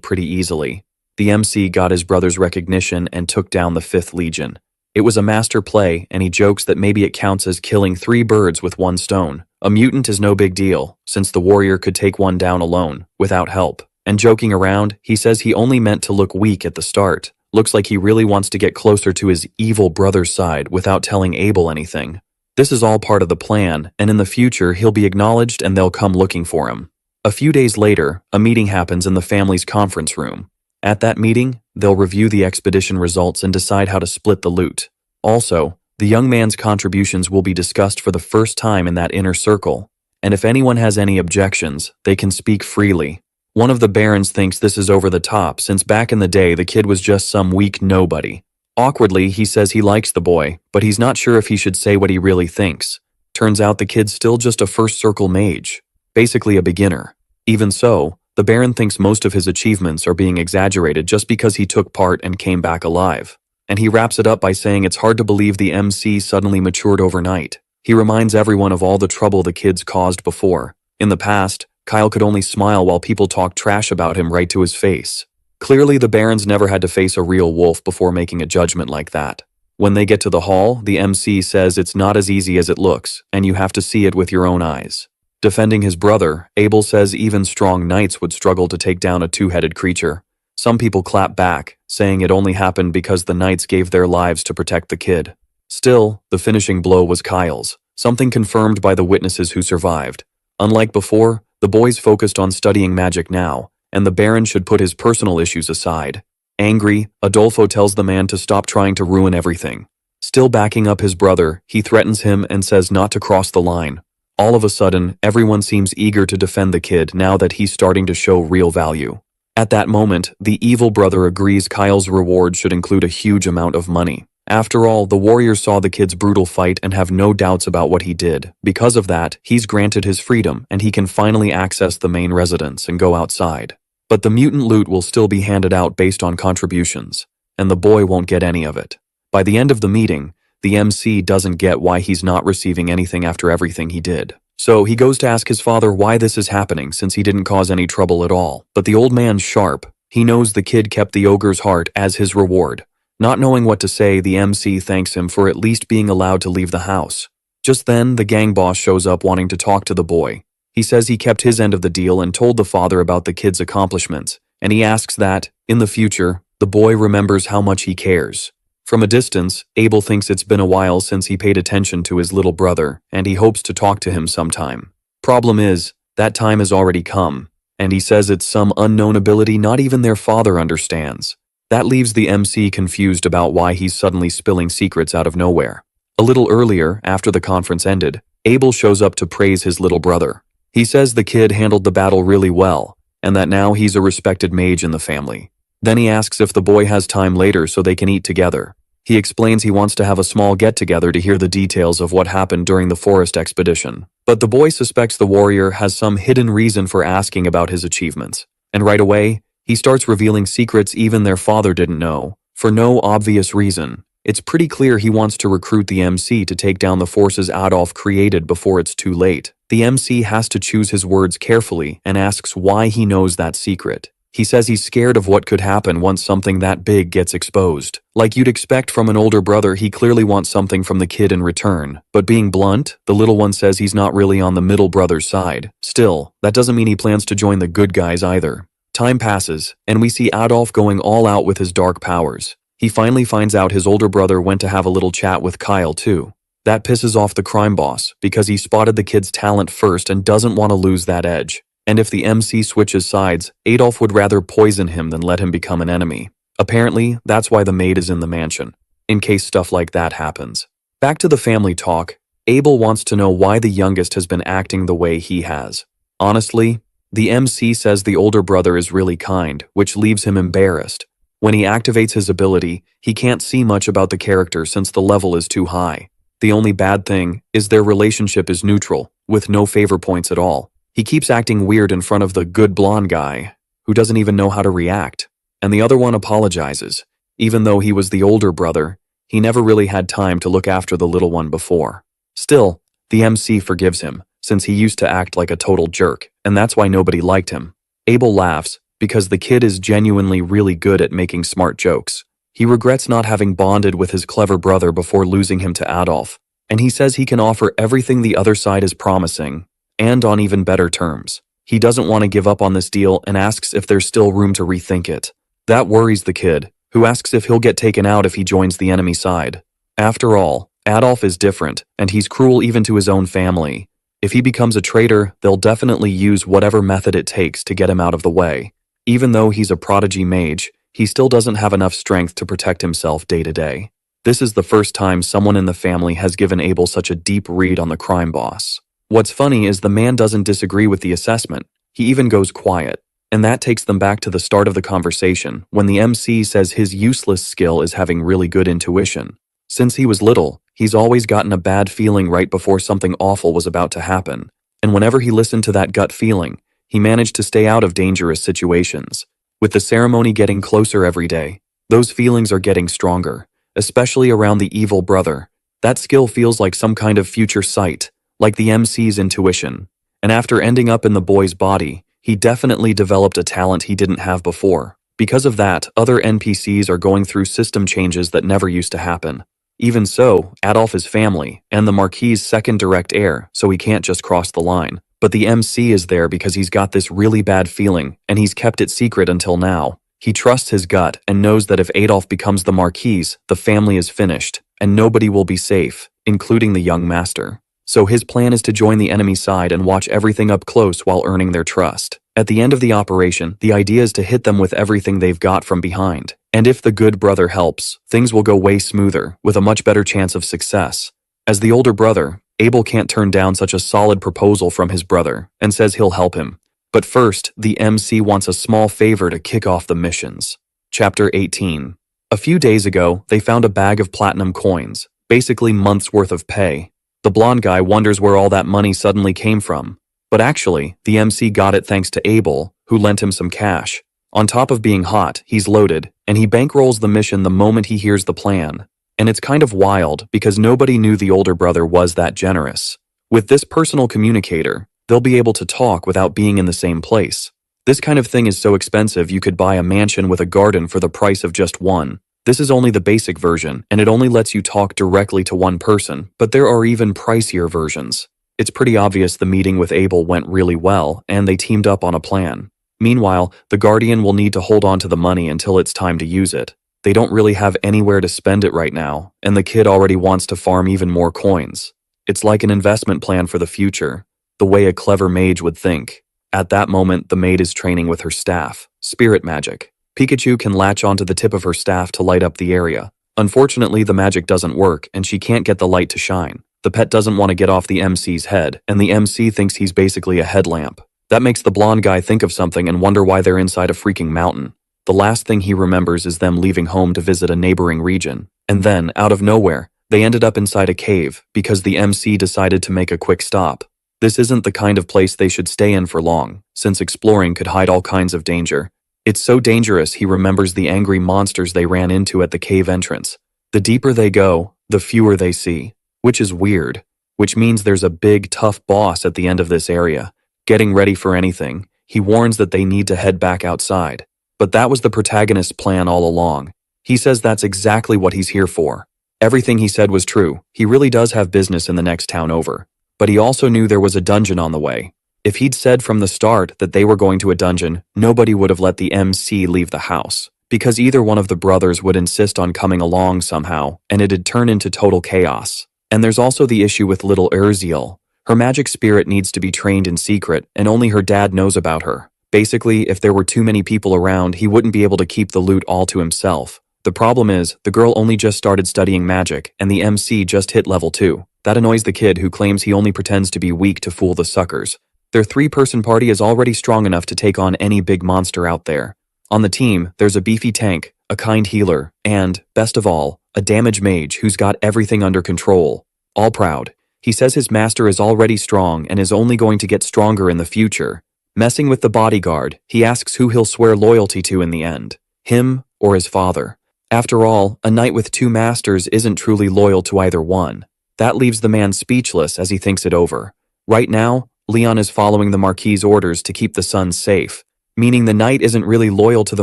Speaker 1: pretty easily. The MC got his brother's recognition and took down the 5th Legion. It was a master play, and he jokes that maybe it counts as killing 3 birds with 1 stone. A mutant is no big deal, since the warrior could take one down alone, without help. And joking around, he says he only meant to look weak at the start. Looks like he really wants to get closer to his evil brother's side without telling Abel anything. This is all part of the plan, and in the future he'll be acknowledged and they'll come looking for him. A few days later, a meeting happens in the family's conference room. At that meeting, they'll review the expedition results and decide how to split the loot. Also, the young man's contributions will be discussed for the first time in that inner circle, and if anyone has any objections, they can speak freely. One of the barons thinks this is over the top since back in the day the kid was just some weak nobody. Awkwardly, he says he likes the boy, but he's not sure if he should say what he really thinks. Turns out the kid's still just a first circle mage, basically a beginner. Even so, the baron thinks most of his achievements are being exaggerated just because he took part and came back alive. And he wraps it up by saying it's hard to believe the MC suddenly matured overnight. He reminds everyone of all the trouble the kids caused before. In the past, Kyle could only smile while people talked trash about him right to his face. Clearly, the barons never had to face a real wolf before making a judgment like that. When they get to the hall, the MC says it's not as easy as it looks, and you have to see it with your own eyes. Defending his brother, Abel says even strong knights would struggle to take down a 2-headed creature. Some people clap back, saying it only happened because the knights gave their lives to protect the kid. Still, the finishing blow was Kyle's, something confirmed by the witnesses who survived. Unlike before, the boys focused on studying magic now, and the baron should put his personal issues aside. Angry, Adolfo tells the man to stop trying to ruin everything. Still backing up his brother, he threatens him and says not to cross the line. All of a sudden, everyone seems eager to defend the kid now that he's starting to show real value. At that moment, the evil brother agrees Kyle's reward should include a huge amount of money. After all, the warriors saw the kid's brutal fight and have no doubts about what he did. Because of that, he's granted his freedom and he can finally access the main residence and go outside. But the mutant loot will still be handed out based on contributions, and the boy won't get any of it. By the end of the meeting, the MC doesn't get why he's not receiving anything after everything he did. So he goes to ask his father why this is happening since he didn't cause any trouble at all. But the old man's sharp. He knows the kid kept the ogre's heart as his reward. Not knowing what to say, the MC thanks him for at least being allowed to leave the house. Just then, the gang boss shows up wanting to talk to the boy. He says he kept his end of the deal and told the father about the kid's accomplishments, and he asks that, in the future, the boy remembers how much he cares. From a distance, Abel thinks it's been a while since he paid attention to his little brother, and he hopes to talk to him sometime. Problem is, that time has already come, and he says it's some unknown ability not even their father understands. That leaves the MC confused about why he's suddenly spilling secrets out of nowhere. A little earlier, after the conference ended, Abel shows up to praise his little brother. He says the kid handled the battle really well, and that now he's a respected mage in the family. Then he asks if the boy has time later so they can eat together. He explains he wants to have a small get-together to hear the details of what happened during the forest expedition. But the boy suspects the warrior has some hidden reason for asking about his achievements. And right away, he starts revealing secrets even their father didn't know, for no obvious reason. It's pretty clear he wants to recruit the MC to take down the forces Adolf created before it's too late. The MC has to choose his words carefully and asks why he knows that secret. He says he's scared of what could happen once something that big gets exposed. Like you'd expect from an older brother, he clearly wants something from the kid in return. But being blunt, the little one says he's not really on the middle brother's side. Still, that doesn't mean he plans to join the good guys either. Time passes, and we see Adolf going all out with his dark powers. He finally finds out his older brother went to have a little chat with Kyle too. That pisses off the crime boss, because he spotted the kid's talent first and doesn't want to lose that edge. And if the MC switches sides, Adolf would rather poison him than let him become an enemy. Apparently, that's why the maid is in the mansion, in case stuff like that happens. Back to the family talk, Abel wants to know why the youngest has been acting the way he has. Honestly, the MC says the older brother is really kind, which leaves him embarrassed. When he activates his ability, he can't see much about the character since the level is too high. The only bad thing is their relationship is neutral, with no favor points at all. He keeps acting weird in front of the good blonde guy, who doesn't even know how to react. And the other one apologizes. Even though he was the older brother, he never really had time to look after the little one before. Still, the MC forgives him, since he used to act like a total jerk, and that's why nobody liked him. Abel laughs, because the kid is genuinely really good at making smart jokes. He regrets not having bonded with his clever brother before losing him to Adolf, and he says he can offer everything the other side is promising, and on even better terms. He doesn't want to give up on this deal and asks if there's still room to rethink it. That worries the kid, who asks if he'll get taken out if he joins the enemy side. After all, Adolf is different, and he's cruel even to his own family. If he becomes a traitor, they'll definitely use whatever method it takes to get him out of the way. Even though he's a prodigy mage, he still doesn't have enough strength to protect himself day to day. This is the first time someone in the family has given Abel such a deep read on the crime boss. What's funny is the man doesn't disagree with the assessment. He even goes quiet. And that takes them back to the start of the conversation, when the MC says his useless skill is having really good intuition. Since he was little, he's always gotten a bad feeling right before something awful was about to happen. And whenever he listened to that gut feeling, he managed to stay out of dangerous situations. With the ceremony getting closer every day, those feelings are getting stronger, especially around the evil brother. That skill feels like some kind of future sight, like the MC's intuition. And after ending up in the boy's body, he definitely developed a talent he didn't have before. Because of that, other NPCs are going through system changes that never used to happen. Even so, Adolf is family, and the Marquis's second direct heir, so he can't just cross the line. But the MC is there because he's got this really bad feeling, and he's kept it secret until now. He trusts his gut and knows that if Adolf becomes the Marquis, the family is finished, and nobody will be safe, including the young master. So his plan is to join the enemy side and watch everything up close while earning their trust. At the end of the operation, the idea is to hit them with everything they've got from behind. And if the good brother helps, things will go way smoother, with a much better chance of success. As the older brother, Abel can't turn down such a solid proposal from his brother, and says he'll help him. But first, the MC wants a small favor to kick off the missions. Chapter 18. A few days ago, they found a bag of platinum coins, basically months' worth of pay. The blonde guy wonders where all that money suddenly came from. But actually, the MC got it thanks to Abel, who lent him some cash. On top of being hot, he's loaded, and he bankrolls the mission the moment he hears the plan. And it's kind of wild because nobody knew the older brother was that generous. With this personal communicator, they'll be able to talk without being in the same place. This kind of thing is so expensive you could buy a mansion with a garden for the price of just one. This is only the basic version, and it only lets you talk directly to one person, but there are even pricier versions. It's pretty obvious the meeting with Abel went really well, and they teamed up on a plan. Meanwhile, the Guardian will need to hold on to the money until it's time to use it. They don't really have anywhere to spend it right now, and the kid already wants to farm even more coins. It's like an investment plan for the future, the way a clever mage would think. At that moment, the maid is training with her staff, spirit magic. Pikachu can latch onto the tip of her staff to light up the area. Unfortunately, the magic doesn't work, and she can't get the light to shine. The pet doesn't want to get off the MC's head, and the MC thinks he's basically a headlamp. That makes the blonde guy think of something and wonder why they're inside a freaking mountain. The last thing he remembers is them leaving home to visit a neighboring region. And then, out of nowhere, they ended up inside a cave because the MC decided to make a quick stop. This isn't the kind of place they should stay in for long, since exploring could hide all kinds of danger. It's so dangerous he remembers the angry monsters they ran into at the cave entrance. The deeper they go, the fewer they see. Which is weird. Which means there's a big, tough boss at the end of this area. Getting ready for anything, he warns that they need to head back outside. But that was the protagonist's plan all along. He says that's exactly what he's here for. Everything he said was true. He really does have business in the next town over. But he also knew there was a dungeon on the way. If he'd said from the start that they were going to a dungeon, nobody would have let the MC leave the house. Because either one of the brothers would insist on coming along somehow, and it'd turn into total chaos. And there's also the issue with little Urziel. Her magic spirit needs to be trained in secret, and only her dad knows about her. Basically, if there were too many people around, he wouldn't be able to keep the loot all to himself. The problem is, the girl only just started studying magic, and the MC just hit level 2. That annoys the kid who claims he only pretends to be weak to fool the suckers. Their 3-person party is already strong enough to take on any big monster out there. On the team, there's a beefy tank, a kind healer, and, best of all, a damage mage who's got everything under control. all proud. He says his master is already strong and is only going to get stronger in the future. Messing with the bodyguard, he asks who he'll swear loyalty to in the end, him or his father. After all, a knight with two masters isn't truly loyal to either one. That leaves the man speechless as he thinks it over. Right now, Leon is following the Marquis's orders to keep the sons safe, meaning the knight isn't really loyal to the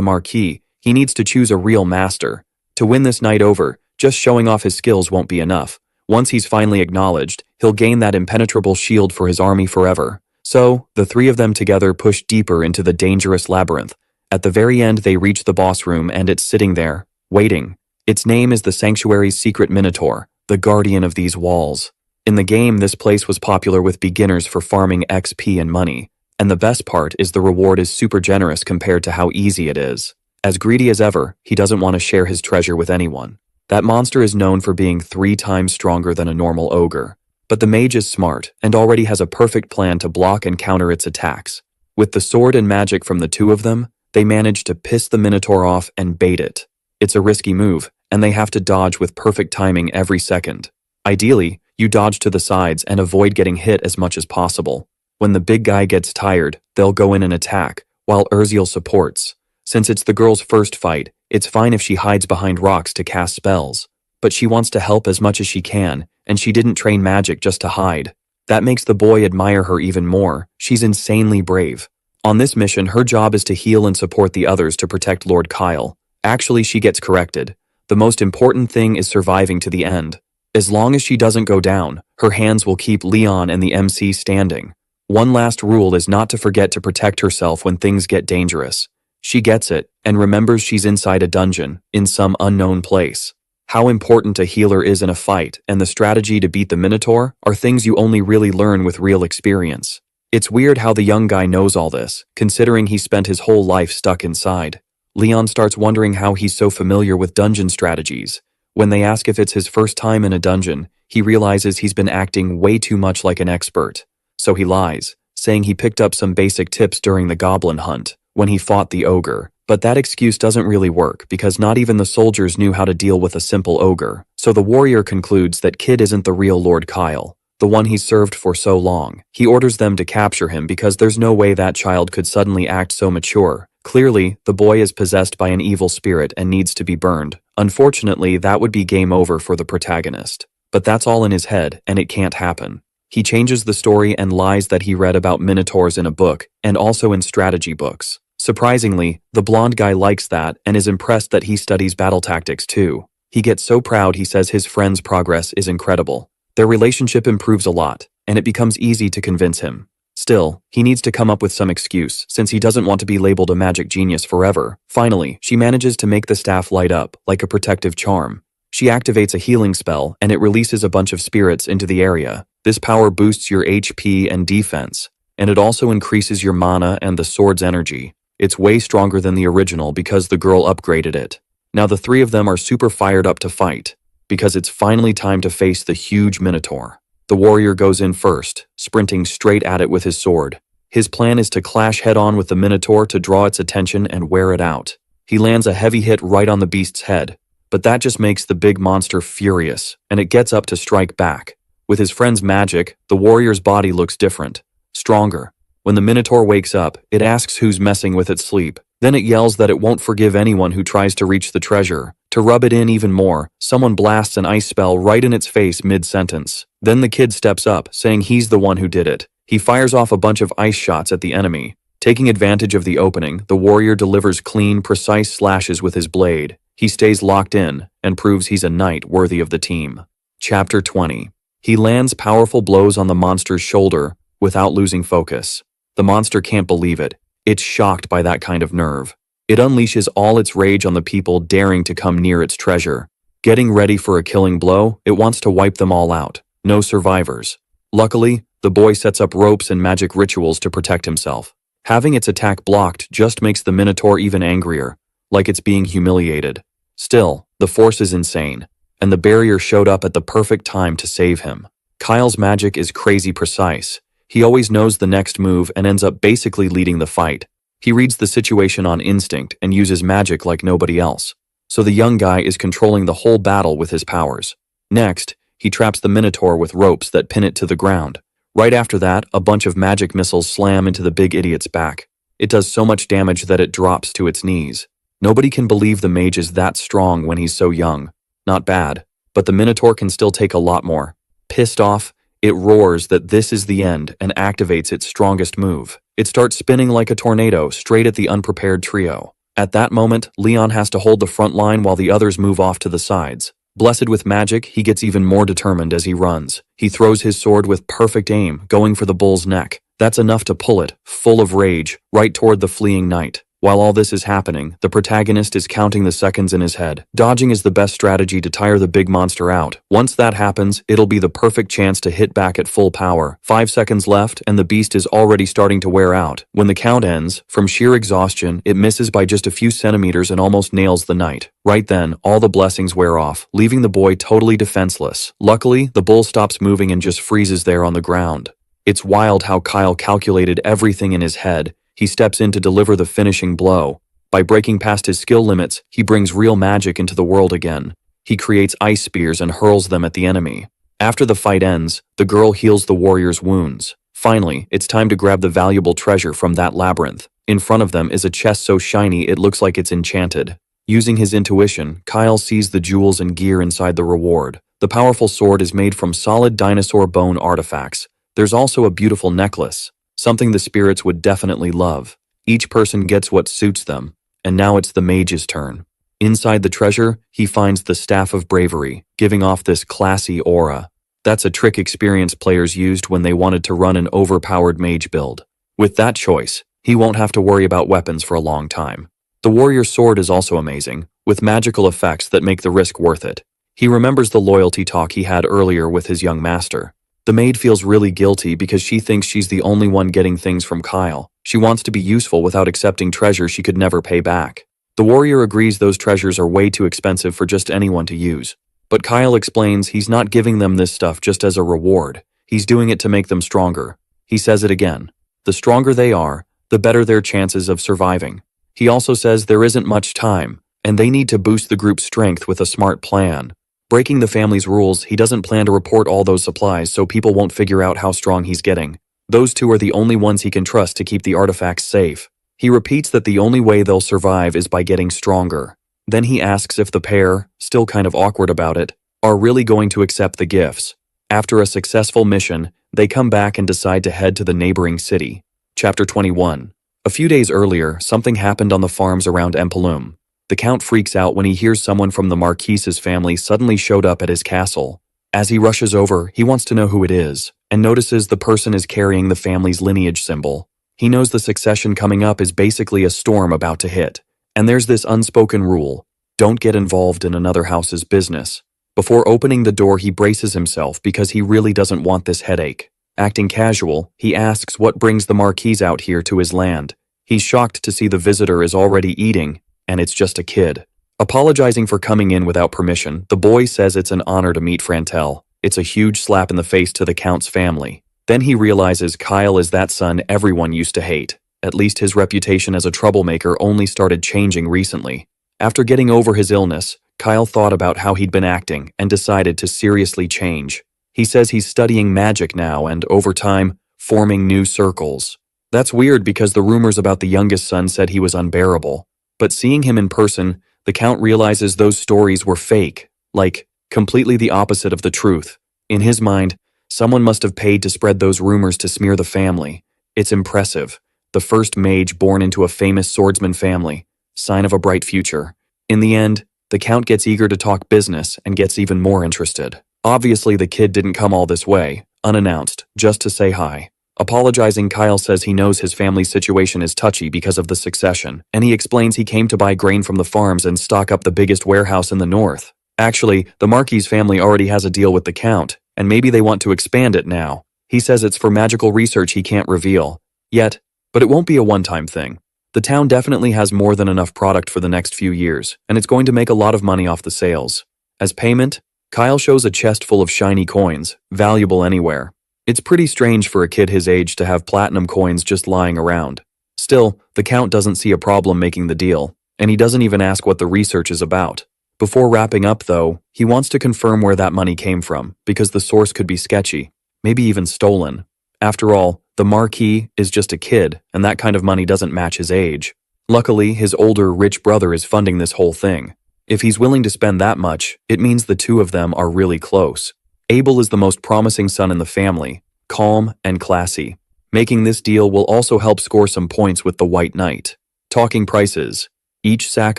Speaker 1: Marquis. He needs to choose a real master. To win this knight over, just showing off his skills won't be enough. Once he's finally acknowledged, he'll gain that impenetrable shield for his army forever. So, the three of them together push deeper into the dangerous labyrinth. At the very end, they reach the boss room and it's sitting there, waiting. Its name is the Sanctuary's secret Minotaur, the guardian of these walls. In the game, this place was popular with beginners for farming XP and money. And the best part is the reward is super generous compared to how easy it is. As greedy as ever, he doesn't want to share his treasure with anyone. That monster is known for being 3 times stronger than a normal ogre. But the mage is smart and already has a perfect plan to block and counter its attacks. With the sword and magic from the two of them, they manage to piss the Minotaur off and bait it. It's a risky move, and they have to dodge with perfect timing every second. Ideally, you dodge to the sides and avoid getting hit as much as possible. When the big guy gets tired, they'll go in and attack, while Urziel supports. Since it's the girl's first fight, it's fine if she hides behind rocks to cast spells. But she wants to help as much as she can, and she didn't train magic just to hide. That makes the boy admire her even more. She's insanely brave. On this mission, her job is to heal and support the others to protect Lord Kyle. Actually, she gets corrected. The most important thing is surviving to the end. As long as she doesn't go down, her hands will keep Leon and the MC standing. One last rule is not to forget to protect herself when things get dangerous. She gets it, and remembers she's inside a dungeon, in some unknown place. How important a healer is in a fight and the strategy to beat the Minotaur are things you only really learn with real experience. It's weird how the young guy knows all this, considering he spent his whole life stuck inside. Leon starts wondering how he's so familiar with dungeon strategies. When they ask if it's his first time in a dungeon, he realizes he's been acting way too much like an expert. So he lies, saying he picked up some basic tips during the goblin hunt, when he fought the ogre. But that excuse doesn't really work because not even the soldiers knew how to deal with a simple ogre. So the warrior concludes that Kid isn't the real Lord Kyle, the one he's served for so long. He orders them to capture him because there's no way that child could suddenly act so mature. Clearly, the boy is possessed by an evil spirit and needs to be burned. Unfortunately, that would be game over for the protagonist. But that's all in his head, and it can't happen. He changes the story and lies that he read about minotaurs in a book, and also in strategy books. Surprisingly, the blonde guy likes that and is impressed that he studies battle tactics too. He gets so proud he says his friend's progress is incredible. Their relationship improves a lot, and it becomes easy to convince him. Still, he needs to come up with some excuse since he doesn't want to be labeled a magic genius forever. Finally, she manages to make the staff light up like a protective charm. She activates a healing spell and it releases a bunch of spirits into the area. This power boosts your HP and defense, and it also increases your mana and the sword's energy. It's way stronger than the original because the girl upgraded it. Now the three of them are super fired up to fight, because it's finally time to face the huge Minotaur. The warrior goes in first, sprinting straight at it with his sword. His plan is to clash head-on with the Minotaur to draw its attention and wear it out. He lands a heavy hit right on the beast's head, but that just makes the big monster furious, and it gets up to strike back. With his friend's magic, the warrior's body looks different, stronger. When the Minotaur wakes up, it asks who's messing with its sleep. Then it yells that it won't forgive anyone who tries to reach the treasure. To rub it in even more, someone blasts an ice spell right in its face mid-sentence. Then the kid steps up, saying he's the one who did it. He fires off a bunch of ice shots at the enemy. Taking advantage of the opening, the warrior delivers clean, precise slashes with his blade. He stays locked in and proves he's a knight worthy of the team. Chapter 20. He lands powerful blows on the monster's shoulder without losing focus. The monster can't believe it. It's shocked by that kind of nerve. It unleashes all its rage on the people daring to come near its treasure. Getting ready for a killing blow, it wants to wipe them all out. No survivors. Luckily, the boy sets up ropes and magic rituals to protect himself. Having its attack blocked just makes the Minotaur even angrier, like it's being humiliated. Still, the force is insane, and the barrier showed up at the perfect time to save him. Kyle's magic is crazy precise. He always knows the next move and ends up basically leading the fight. He reads the situation on instinct and uses magic like nobody else. So the young guy is controlling the whole battle with his powers. Next, He traps the Minotaur with ropes that pin it to the ground. Right after that, a bunch of magic missiles slam into the big idiot's back. It does so much damage that it drops to its knees. Nobody can believe the mage is that strong when he's so young. Not bad, but the Minotaur can still take a lot more. Pissed off, it roars that this is the end and activates its strongest move. It starts spinning like a tornado straight at the unprepared trio. At that moment, Leon has to hold the front line while the others move off to the sides. Blessed with magic, he gets even more determined as he runs. He throws his sword with perfect aim, going for the bull's neck. That's enough to pull it, full of rage, right toward the fleeing knight. While all this is happening, the protagonist is counting the seconds in his head. Dodging is the best strategy to tire the big monster out. Once that happens, it'll be the perfect chance to hit back at full power. 5 seconds left, and the beast is already starting to wear out. When the count ends, from sheer exhaustion, it misses by just a few centimeters and almost nails the knight. Right then, all the blessings wear off, leaving the boy totally defenseless. Luckily, the bull stops moving and just freezes there on the ground. It's wild how Kyle calculated everything in his head. He steps in to deliver the finishing blow. By breaking past his skill limits, he brings real magic into the world again. He creates ice spears and hurls them at the enemy. After the fight ends, the girl heals the warrior's wounds. Finally, it's time to grab the valuable treasure from that labyrinth. In front of them is a chest so shiny it looks like it's enchanted. Using his intuition, Kyle sees the jewels and gear inside the reward. The powerful sword is made from solid dinosaur bone artifacts. There's also a beautiful necklace. Something the spirits would definitely love. Each person gets what suits them, and now it's the mage's turn. Inside the treasure, he finds the Staff of Bravery, giving off this classy aura. That's a trick experienced players used when they wanted to run an overpowered mage build. With that choice, he won't have to worry about weapons for a long time. The warrior's sword is also amazing, with magical effects that make the risk worth it. He remembers the loyalty talk he had earlier with his young master. The maid feels really guilty because she thinks she's the only one getting things from Kyle. She wants to be useful without accepting treasure she could never pay back. The warrior agrees those treasures are way too expensive for just anyone to use. But Kyle explains he's not giving them this stuff just as a reward. He's doing it to make them stronger. He says it again. The stronger they are, the better their chances of surviving. He also says there isn't much time, and they need to boost the group's strength with a smart plan. Breaking the family's rules, he doesn't plan to report all those supplies so people won't figure out how strong he's getting. Those two are the only ones he can trust to keep the artifacts safe. He repeats that the only way they'll survive is by getting stronger. Then he asks if the pair, still kind of awkward about it, are really going to accept the gifts. After a successful mission, they come back and decide to head to the neighboring city. Chapter 21. A few days earlier, something happened on the farms around Empalum. The Count freaks out when he hears someone from the Marquise's family suddenly showed up at his castle. As he rushes over, he wants to know who it is, and notices the person is carrying the family's lineage symbol. He knows the succession coming up is basically a storm about to hit. And there's this unspoken rule: don't get involved in another house's business. Before opening the door, he braces himself because he really doesn't want this headache. Acting casual, he asks what brings the Marquise out here to his land. He's shocked to see the visitor is already eating, and it's just a kid. Apologizing for coming in without permission, the boy says it's an honor to meet Frantel. It's a huge slap in the face to the Count's family. Then he realizes Kyle is that son everyone used to hate. At least his reputation as a troublemaker only started changing recently. After getting over his illness, Kyle thought about how he'd been acting and decided to seriously change. He says he's studying magic now and, over time, forming new circles. That's weird because the rumors about the youngest son said he was unbearable. But seeing him in person, the Count realizes those stories were fake, like, completely the opposite of the truth. In his mind, someone must have paid to spread those rumors to smear the family. It's impressive. The first mage born into a famous swordsman family. Sign of a bright future. In the end, the Count gets eager to talk business and gets even more interested. Obviously, the kid didn't come all this way, unannounced, just to say hi. Apologizing, Kyle says he knows his family's situation is touchy because of the succession, and he explains he came to buy grain from the farms and stock up the biggest warehouse in the north. Actually, the Marquis family already has a deal with the Count, and maybe they want to expand it now. He says it's for magical research he can't reveal yet, but it won't be a one-time thing. The town definitely has more than enough product for the next few years, and it's going to make a lot of money off the sales. As payment, Kyle shows a chest full of shiny coins, valuable anywhere. It's pretty strange for a kid his age to have platinum coins just lying around. Still, the Count doesn't see a problem making the deal, and he doesn't even ask what the research is about. Before wrapping up though, he wants to confirm where that money came from, because the source could be sketchy, maybe even stolen. After all, the Marquis is just a kid, and that kind of money doesn't match his age. Luckily, his older, rich brother is funding this whole thing. If he's willing to spend that much, it means the two of them are really close. Abel is the most promising son in the family, calm and classy. Making this deal will also help score some points with the White Knight. Talking prices. Each sack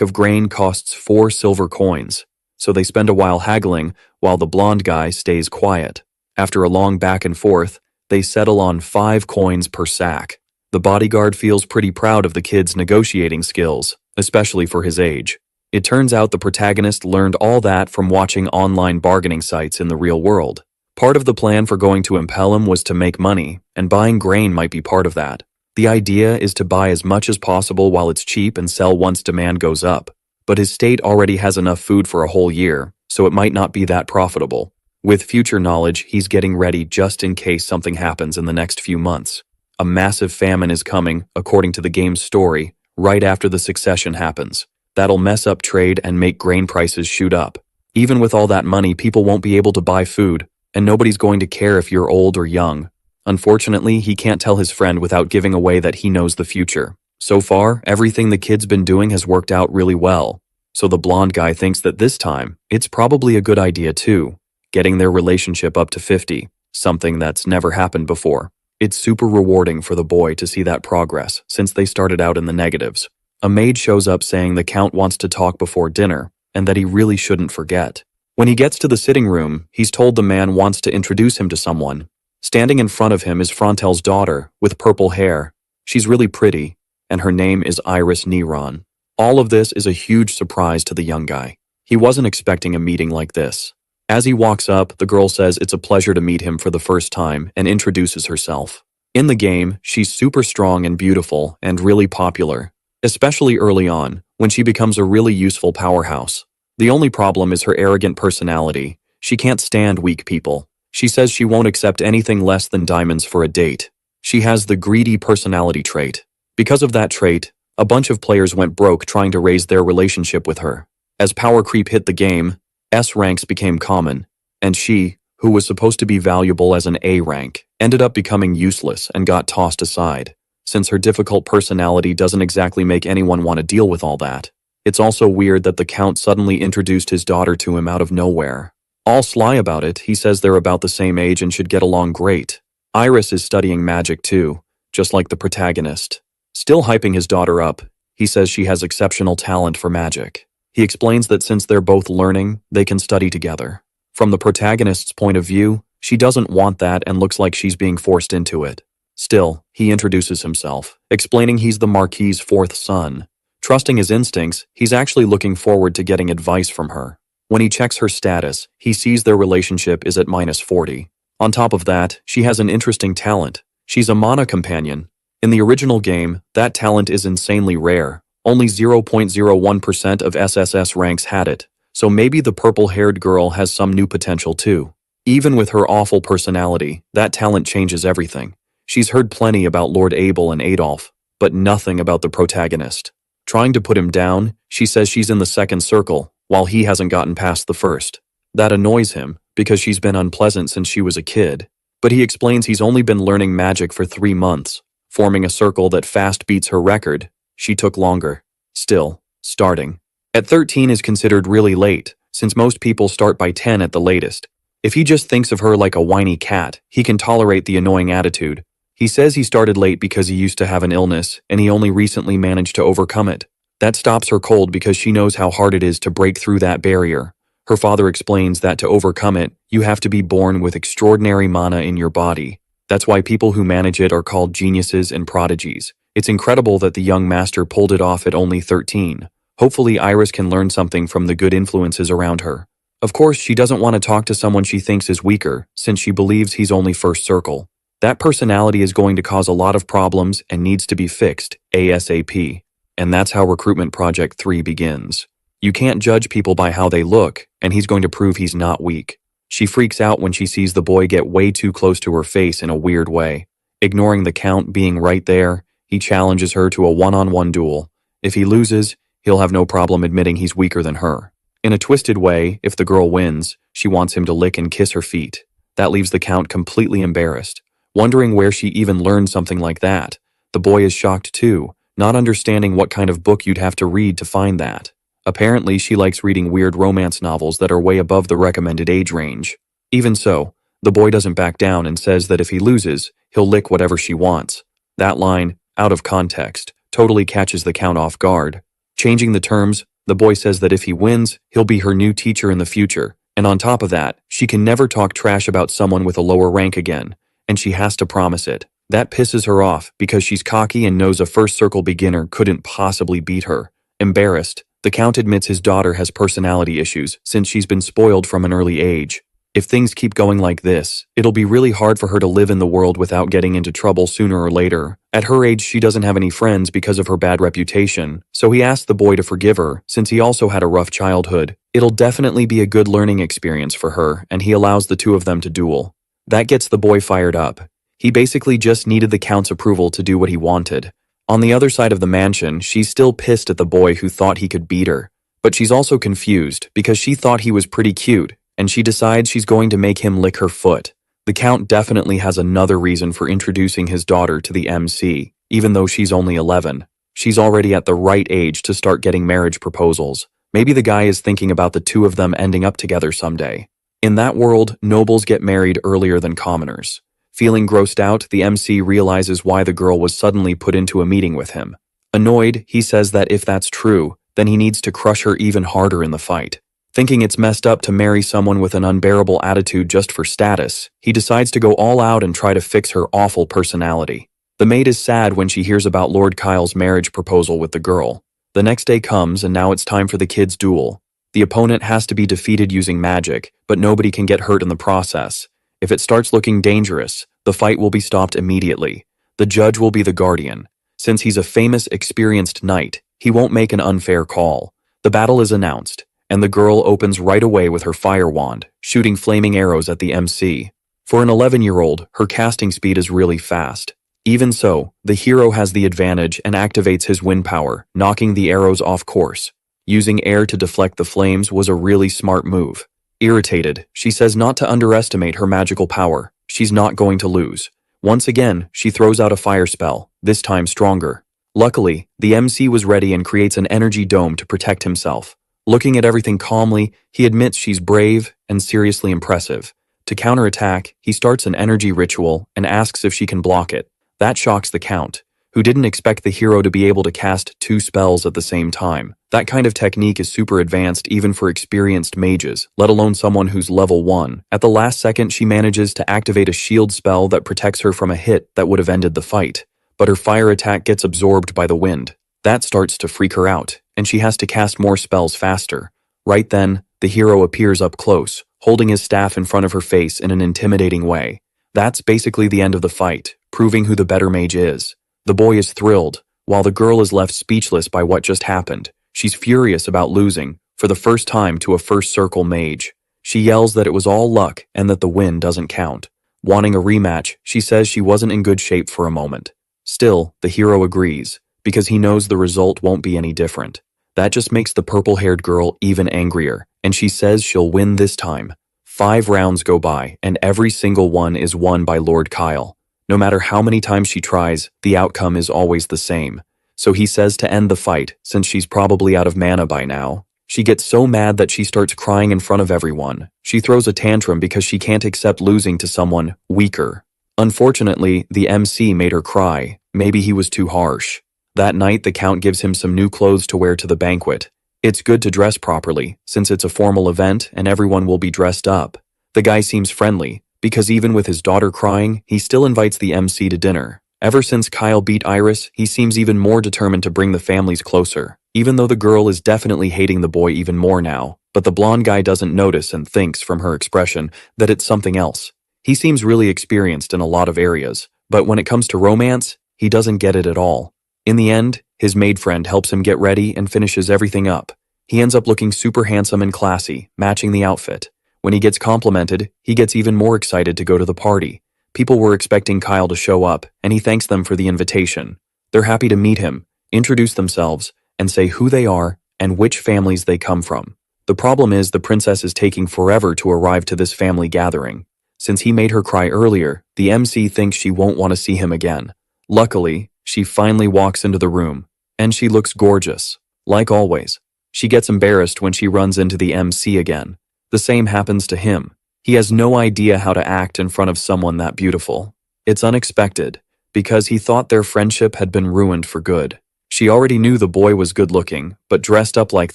Speaker 1: of grain costs 4 silver coins, so they spend a while haggling while the blonde guy stays quiet. After a long back and forth, they settle on 5 coins per sack. The bodyguard feels pretty proud of the kid's negotiating skills, especially for his age. It turns out the protagonist learned all that from watching online bargaining sites in the real world. Part of the plan for going to Impellum was to make money, and buying grain might be part of that. The idea is to buy as much as possible while it's cheap and sell once demand goes up. But his state already has enough food for a whole year, so it might not be that profitable. With future knowledge, he's getting ready just in case something happens in the next few months. A massive famine is coming, according to the game's story, right after the succession happens. That'll mess up trade and make grain prices shoot up. Even with all that money, people won't be able to buy food, and nobody's going to care if you're old or young. Unfortunately, he can't tell his friend without giving away that he knows the future. So far, everything the kid's been doing has worked out really well. So the blonde guy thinks that this time, it's probably a good idea too. Getting their relationship up to 50, something that's never happened before. It's super rewarding for the boy to see that progress, since they started out in the negatives. A maid shows up saying the Count wants to talk before dinner, and that he really shouldn't forget. When he gets to the sitting room, he's told the man wants to introduce him to someone. Standing in front of him is Frontel's daughter, with purple hair. She's really pretty, and her name is Iris Neron. All of this is a huge surprise to the young guy. He wasn't expecting a meeting like this. As he walks up, the girl says it's a pleasure to meet him for the first time and introduces herself. In the game, she's super strong and beautiful and really popular, especially early on, when she becomes a really useful powerhouse. The only problem is her arrogant personality. She can't stand weak people. She says she won't accept anything less than diamonds for a date. She has the greedy personality trait. Because of that trait, a bunch of players went broke trying to raise their relationship with her. As power creep hit the game, S ranks became common, and she, who was supposed to be valuable as an A rank, ended up becoming useless and got tossed aside. Since her difficult personality doesn't exactly make anyone want to deal with all that. It's also weird that the Count suddenly introduced his daughter to him out of nowhere. All sly about it, he says they're about the same age and should get along great. Iris is studying magic too, just like the protagonist. Still hyping his daughter up, he says she has exceptional talent for magic. He explains that since they're both learning, they can study together. From the protagonist's point of view, she doesn't want that and looks like she's being forced into it. Still, he introduces himself, explaining he's the Marquis's 4th son. Trusting his instincts, he's actually looking forward to getting advice from her. When he checks her status, he sees their relationship is at -40. On top of that, she has an interesting talent. She's a mana companion. In the original game, that talent is insanely rare. Only 0.01% of SSS ranks had it, so maybe the purple-haired girl has some new potential too. Even with her awful personality, that talent changes everything. She's heard plenty about Lord Abel and Adolf, but nothing about the protagonist. Trying to put him down, she says she's in the 2nd circle, while he hasn't gotten past the 1st. That annoys him, because she's been unpleasant since she was a kid. But he explains he's only been learning magic for 3 months, forming a circle that fast beats her record. She took longer. Still, starting. At 13 is considered really late, since most people start by 10 at the latest. If he just thinks of her like a whiny cat, he can tolerate the annoying attitude. He says he started late because he used to have an illness, and he only recently managed to overcome it. That stops her cold because she knows how hard it is to break through that barrier. Her father explains that to overcome it, you have to be born with extraordinary mana in your body. That's why people who manage it are called geniuses and prodigies. It's incredible that the young master pulled it off at only 13. Hopefully Iris can learn something from the good influences around her. Of course, she doesn't want to talk to someone she thinks is weaker, since she believes he's only 1st circle. That personality is going to cause a lot of problems and needs to be fixed, ASAP. And that's how Recruitment Project 3 begins. You can't judge people by how they look, and he's going to prove he's not weak. She freaks out when she sees the boy get way too close to her face in a weird way. Ignoring the Count being right there, he challenges her to a one-on-one duel. If he loses, he'll have no problem admitting he's weaker than her. In a twisted way, if the girl wins, she wants him to lick and kiss her feet. That leaves the Count completely embarrassed, wondering where she even learned something like that. The boy is shocked too, not understanding what kind of book you'd have to read to find that. Apparently, she likes reading weird romance novels that are way above the recommended age range. Even so, the boy doesn't back down and says that if he loses, he'll lick whatever she wants. That line, out of context, totally catches the Count off guard. Changing the terms, the boy says that if he wins, he'll be her new teacher in the future, and on top of that, she can never talk trash about someone with a lower rank again, and she has to promise it. That pisses her off because she's cocky and knows a first circle beginner couldn't possibly beat her. Embarrassed, the Count admits his daughter has personality issues since she's been spoiled from an early age. If things keep going like this, it'll be really hard for her to live in the world without getting into trouble sooner or later. At her age, she doesn't have any friends because of her bad reputation, so he asks the boy to forgive her since he also had a rough childhood. It'll definitely be a good learning experience for her, and he allows the two of them to duel. That gets the boy fired up. He basically just needed the Count's approval to do what he wanted. On the other side of the mansion, she's still pissed at the boy who thought he could beat her. But she's also confused because she thought he was pretty cute, and she decides she's going to make him lick her foot. The Count definitely has another reason for introducing his daughter to the MC, even though she's only 11. She's already at the right age to start getting marriage proposals. Maybe the guy is thinking about the two of them ending up together someday. In that world, nobles get married earlier than commoners. Feeling grossed out, the MC realizes why the girl was suddenly put into a meeting with him. Annoyed, he says that if that's true, then he needs to crush her even harder in the fight. Thinking it's messed up to marry someone with an unbearable attitude just for status, he decides to go all out and try to fix her awful personality. The maid is sad when she hears about Lord Kyle's marriage proposal with the girl. The next day comes and now it's time for the kids' duel. The opponent has to be defeated using magic, but nobody can get hurt in the process. If it starts looking dangerous, the fight will be stopped immediately. The judge will be the guardian. Since he's a famous, experienced knight, he won't make an unfair call. The battle is announced, and the girl opens right away with her fire wand, shooting flaming arrows at the MC. For an 11-year-old, her casting speed is really fast. Even so, the hero has the advantage and activates his wind power, knocking the arrows off course. Using air to deflect the flames was a really smart move. Irritated, she says not to underestimate her magical power. She's not going to lose. Once again, she throws out a fire spell, this time stronger. Luckily, the MC was ready and creates an energy dome to protect himself. Looking at everything calmly, he admits she's brave and seriously impressive. To counterattack, he starts an energy ritual and asks if she can block it. That shocks the Count, who didn't expect the hero to be able to cast 2 spells at the same time. That kind of technique is super advanced even for experienced mages, let alone someone who's level 1. At the last second, she manages to activate a shield spell that protects her from a hit that would have ended the fight. But her fire attack gets absorbed by the wind. That starts to freak her out, and she has to cast more spells faster. Right then, the hero appears up close, holding his staff in front of her face in an intimidating way. That's basically the end of the fight, proving who the better mage is. The boy is thrilled, while the girl is left speechless by what just happened. She's furious about losing, for the first time to a first circle mage. She yells that it was all luck and that the win doesn't count. Wanting a rematch, she says she wasn't in good shape for a moment. Still, the hero agrees, because he knows the result won't be any different. That just makes the purple-haired girl even angrier, and she says she'll win this time. 5 rounds go by, and every single one is won by Lord Kyle. No matter how many times she tries, the outcome is always the same. So he says to end the fight, since she's probably out of mana by now. She gets so mad that she starts crying in front of everyone. She throws a tantrum because she can't accept losing to someone weaker. Unfortunately, the MC made her cry. Maybe he was too harsh. That night, the Count gives him some new clothes to wear to the banquet. It's good to dress properly, since it's a formal event and everyone will be dressed up. The guy seems friendly, because even with his daughter crying, he still invites the MC to dinner. Ever since Kyle beat Iris, he seems even more determined to bring the families closer, even though the girl is definitely hating the boy even more now. But the blonde guy doesn't notice and thinks, from her expression, that it's something else. He seems really experienced in a lot of areas, but when it comes to romance, he doesn't get it at all. In the end, his maid friend helps him get ready and finishes everything up. He ends up looking super handsome and classy, matching the outfit. When he gets complimented, he gets even more excited to go to the party. People were expecting Kyle to show up, and he thanks them for the invitation. They're happy to meet him, introduce themselves, and say who they are and which families they come from. The problem is the princess is taking forever to arrive to this family gathering. Since he made her cry earlier, the MC thinks she won't want to see him again. Luckily, she finally walks into the room, and she looks gorgeous. Like always, she gets embarrassed when she runs into the MC again. The same happens to him. He has no idea how to act in front of someone that beautiful. It's unexpected, because he thought their friendship had been ruined for good. She already knew the boy was good-looking, but dressed up like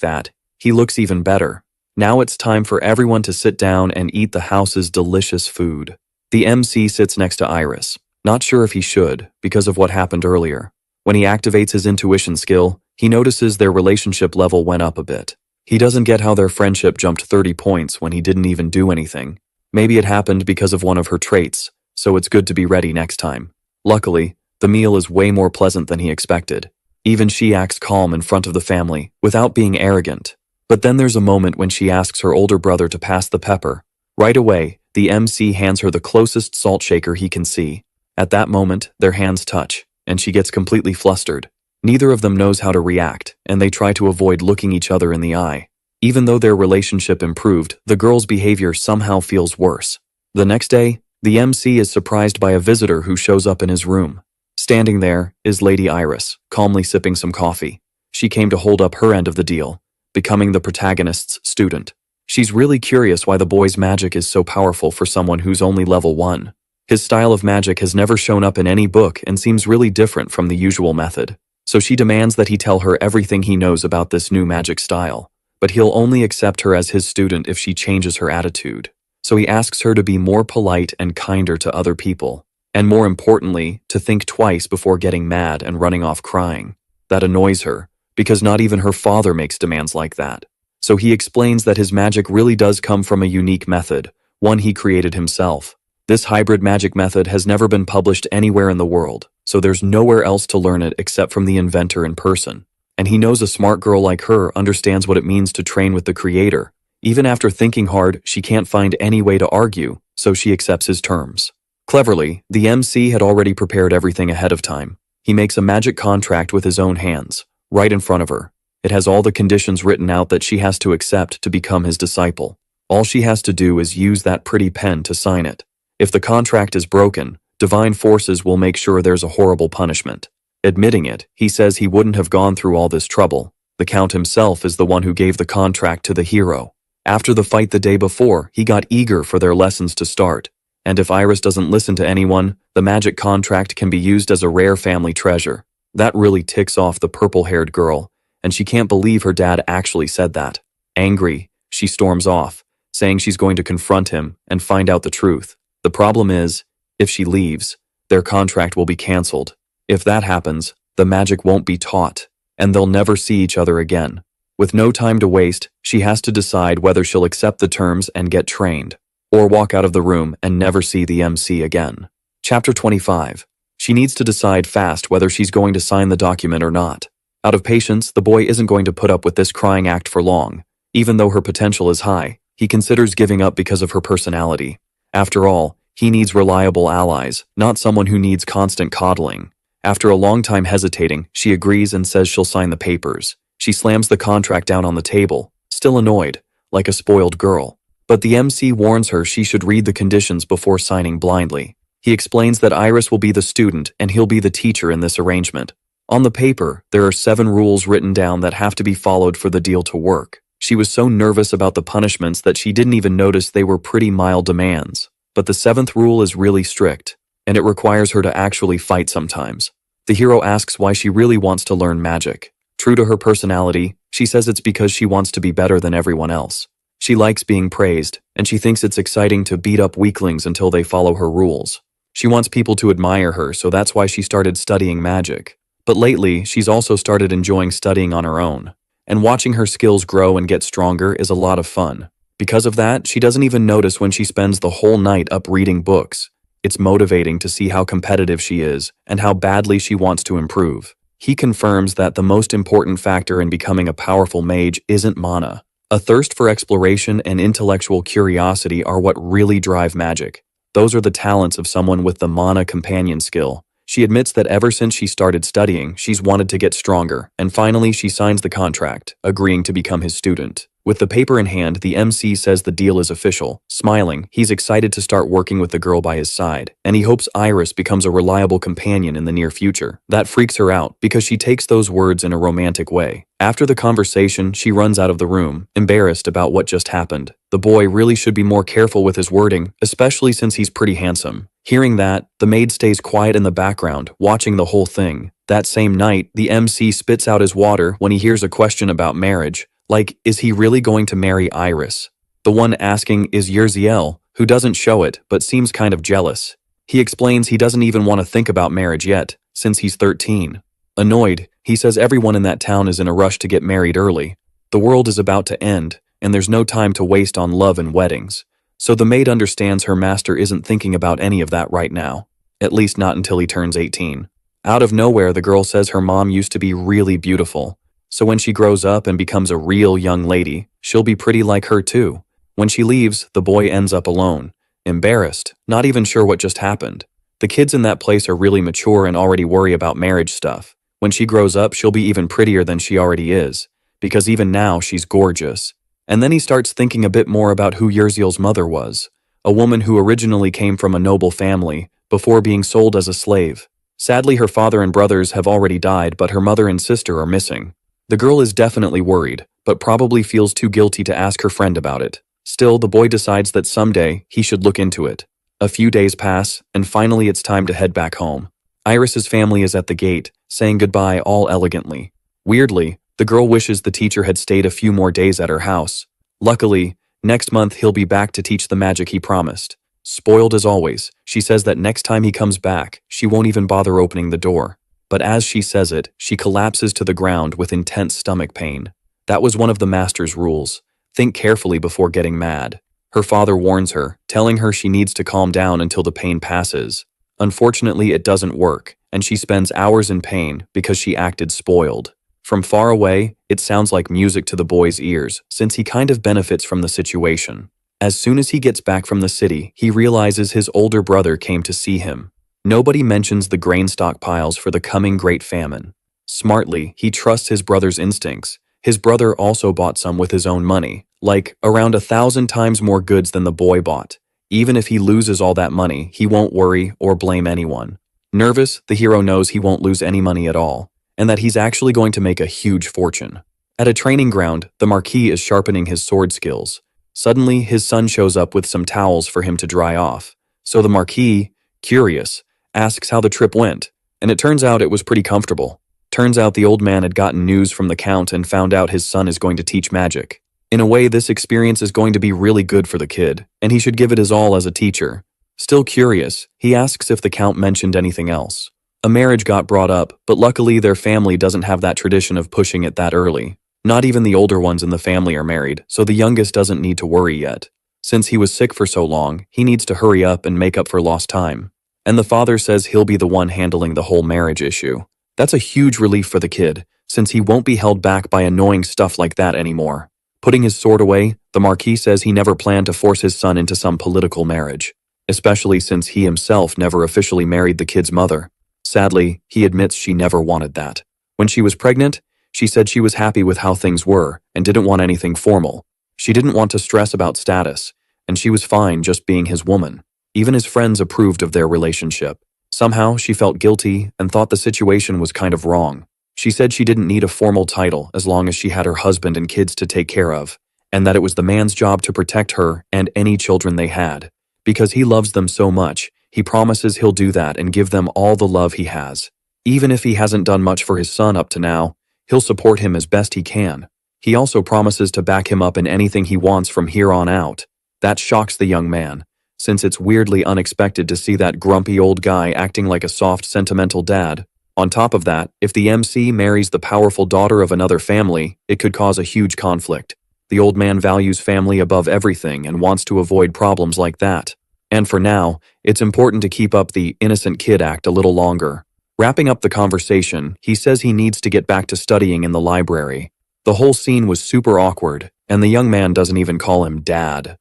Speaker 1: that, he looks even better. Now it's time for everyone to sit down and eat the house's delicious food. The MC sits next to Iris, not sure if he should, because of what happened earlier. When he activates his intuition skill, he notices their relationship level went up a bit. He doesn't get how their friendship jumped 30 points when he didn't even do anything. Maybe it happened because of one of her traits, so it's good to be ready next time. Luckily, the meal is way more pleasant than he expected. Even she acts calm in front of the family, without being arrogant. But then there's a moment when she asks her older brother to pass the pepper. Right away, the MC hands her the closest salt shaker he can see. At that moment, their hands touch, and she gets completely flustered. Neither of them knows how to react, and they try to avoid looking each other in the eye. Even though their relationship improved, the girl's behavior somehow feels worse. The next day, the MC is surprised by a visitor who shows up in his room. Standing there is Lady Iris, calmly sipping some coffee. She came to hold up her end of the deal, becoming the protagonist's student. She's really curious why the boy's magic is so powerful for someone who's only level 1. His style of magic has never shown up in any book and seems really different from the usual method. So she demands that he tell her everything he knows about this new magic style. But he'll only accept her as his student if she changes her attitude. So he asks her to be more polite and kinder to other people. And more importantly, to think twice before getting mad and running off crying. That annoys her, because not even her father makes demands like that. So he explains that his magic really does come from a unique method, one he created himself. This hybrid magic method has never been published anywhere in the world, so there's nowhere else to learn it except from the inventor in person. And he knows a smart girl like her understands what it means to train with the creator. Even after thinking hard, she can't find any way to argue, so she accepts his terms. Cleverly, the MC had already prepared everything ahead of time. He makes a magic contract with his own hands, right in front of her. It has all the conditions written out that she has to accept to become his disciple. All she has to do is use that pretty pen to sign it. If the contract is broken, divine forces will make sure there's a horrible punishment. Admitting it, he says he wouldn't have gone through all this trouble. The Count himself is the one who gave the contract to the hero. After the fight the day before, he got eager for their lessons to start. And if Iris doesn't listen to anyone, the magic contract can be used as a rare family treasure. That really ticks off the purple-haired girl, and she can't believe her dad actually said that. Angry, she storms off, saying she's going to confront him and find out the truth. The problem is, if she leaves, their contract will be cancelled. If that happens, the magic won't be taught, and they'll never see each other again. With no time to waste, she has to decide whether she'll accept the terms and get trained, or walk out of the room and never see the MC again. Chapter 25. She needs to decide fast whether she's going to sign the document or not. Out of patience, the boy isn't going to put up with this crying act for long. Even though her potential is high, he considers giving up because of her personality. After all, he needs reliable allies, not someone who needs constant coddling. After a long time hesitating, she agrees and says she'll sign the papers. She slams the contract down on the table, still annoyed, like a spoiled girl. But the MC warns her she should read the conditions before signing blindly. He explains that Iris will be the student and he'll be the teacher in this arrangement. On the paper, there are 7 rules written down that have to be followed for the deal to work. She was so nervous about the punishments that she didn't even notice they were pretty mild demands. But the 7th rule is really strict, and it requires her to actually fight sometimes. The hero asks why she really wants to learn magic. True to her personality, she says it's because she wants to be better than everyone else. She likes being praised, and she thinks it's exciting to beat up weaklings until they follow her rules. She wants people to admire her, so that's why she started studying magic. But lately, she's also started enjoying studying on her own. And watching her skills grow and get stronger is a lot of fun. Because of that, she doesn't even notice when she spends the whole night up reading books. It's motivating to see how competitive she is and how badly she wants to improve. He confirms that the most important factor in becoming a powerful mage isn't mana. A thirst for exploration and intellectual curiosity are what really drive magic. Those are the talents of someone with the mana companion skill. She admits that ever since she started studying, she's wanted to get stronger, and finally she signs the contract, agreeing to become his student. With the paper in hand, the MC says the deal is official. Smiling, he's excited to start working with the girl by his side, and he hopes Iris becomes a reliable companion in the near future. That freaks her out because she takes those words in a romantic way. After the conversation, she runs out of the room, embarrassed about what just happened. The boy really should be more careful with his wording, especially since he's pretty handsome. Hearing that, the maid stays quiet in the background, watching the whole thing. That same night, the MC spits out his water when he hears a question about marriage. Like, is he really going to marry Iris? The one asking is Yerziel, who doesn't show it but seems kind of jealous. He explains he doesn't even want to think about marriage yet, since he's 13. Annoyed, he says everyone in that town is in a rush to get married early. The world is about to end, and there's no time to waste on love and weddings. So the maid understands her master isn't thinking about any of that right now, at least not until he turns 18. Out of nowhere, the girl says her mom used to be really beautiful. So when she grows up and becomes a real young lady, she'll be pretty like her too. When she leaves, the boy ends up alone, embarrassed, not even sure what just happened. The kids in that place are really mature and already worry about marriage stuff. When she grows up, she'll be even prettier than she already is, because even now she's gorgeous. And then he starts thinking a bit more about who Yerziel's mother was, a woman who originally came from a noble family before being sold as a slave. Sadly, her father and brothers have already died, but her mother and sister are missing. The girl is definitely worried, but probably feels too guilty to ask her friend about it. Still, the boy decides that someday he should look into it. A few days pass, and finally it's time to head back home. Iris's family is at the gate, saying goodbye all elegantly. Weirdly, the girl wishes the teacher had stayed a few more days at her house. Luckily, next month he'll be back to teach the magic he promised. Spoiled as always, she says that next time he comes back, she won't even bother opening the door. But as she says it, she collapses to the ground with intense stomach pain. That was one of the master's rules. Think carefully before getting mad. Her father warns her, telling her she needs to calm down until the pain passes. Unfortunately, it doesn't work, and she spends hours in pain because she acted spoiled. From far away, it sounds like music to the boy's ears, since he kind of benefits from the situation. As soon as he gets back from the city, he realizes his older brother came to see him. Nobody mentions the grain stockpiles for the coming Great Famine. Smartly, he trusts his brother's instincts. His brother also bought some with his own money, like around 1,000 times more goods than the boy bought. Even if he loses all that money, he won't worry or blame anyone. Nervous, the hero knows he won't lose any money at all, and that he's actually going to make a huge fortune. At a training ground, the Marquis is sharpening his sword skills. Suddenly, his son shows up with some towels for him to dry off. So the Marquis, curious, asks how the trip went, and it turns out it was pretty comfortable. Turns out the old man had gotten news from the Count and found out his son is going to teach magic. In a way, this experience is going to be really good for the kid, and he should give it his all as a teacher. Still curious, he asks if the Count mentioned anything else. A marriage got brought up, but luckily their family doesn't have that tradition of pushing it that early. Not even the older ones in the family are married, so the youngest doesn't need to worry yet. Since he was sick for so long, he needs to hurry up and make up for lost time. And the father says he'll be the one handling the whole marriage issue. That's a huge relief for the kid, since he won't be held back by annoying stuff like that anymore. Putting his sword away, the Marquis says he never planned to force his son into some political marriage, especially since he himself never officially married the kid's mother. Sadly, he admits she never wanted that. When she was pregnant, she said she was happy with how things were and didn't want anything formal. She didn't want to stress about status, and she was fine just being his woman. Even his friends approved of their relationship. Somehow, she felt guilty and thought the situation was kind of wrong. She said she didn't need a formal title as long as she had her husband and kids to take care of, and that it was the man's job to protect her and any children they had. Because he loves them so much, he promises he'll do that and give them all the love he has. Even if he hasn't done much for his son up to now, he'll support him as best he can. He also promises to back him up in anything he wants from here on out. That shocks the young man, since it's weirdly unexpected to see that grumpy old guy acting like a soft, sentimental dad. On top of that, if the MC marries the powerful daughter of another family, it could cause a huge conflict. The old man values family above everything and wants to avoid problems like that. And for now, it's important to keep up the innocent kid act a little longer. Wrapping up the conversation, he says he needs to get back to studying in the library. The whole scene was super awkward, and the young man doesn't even call him dad.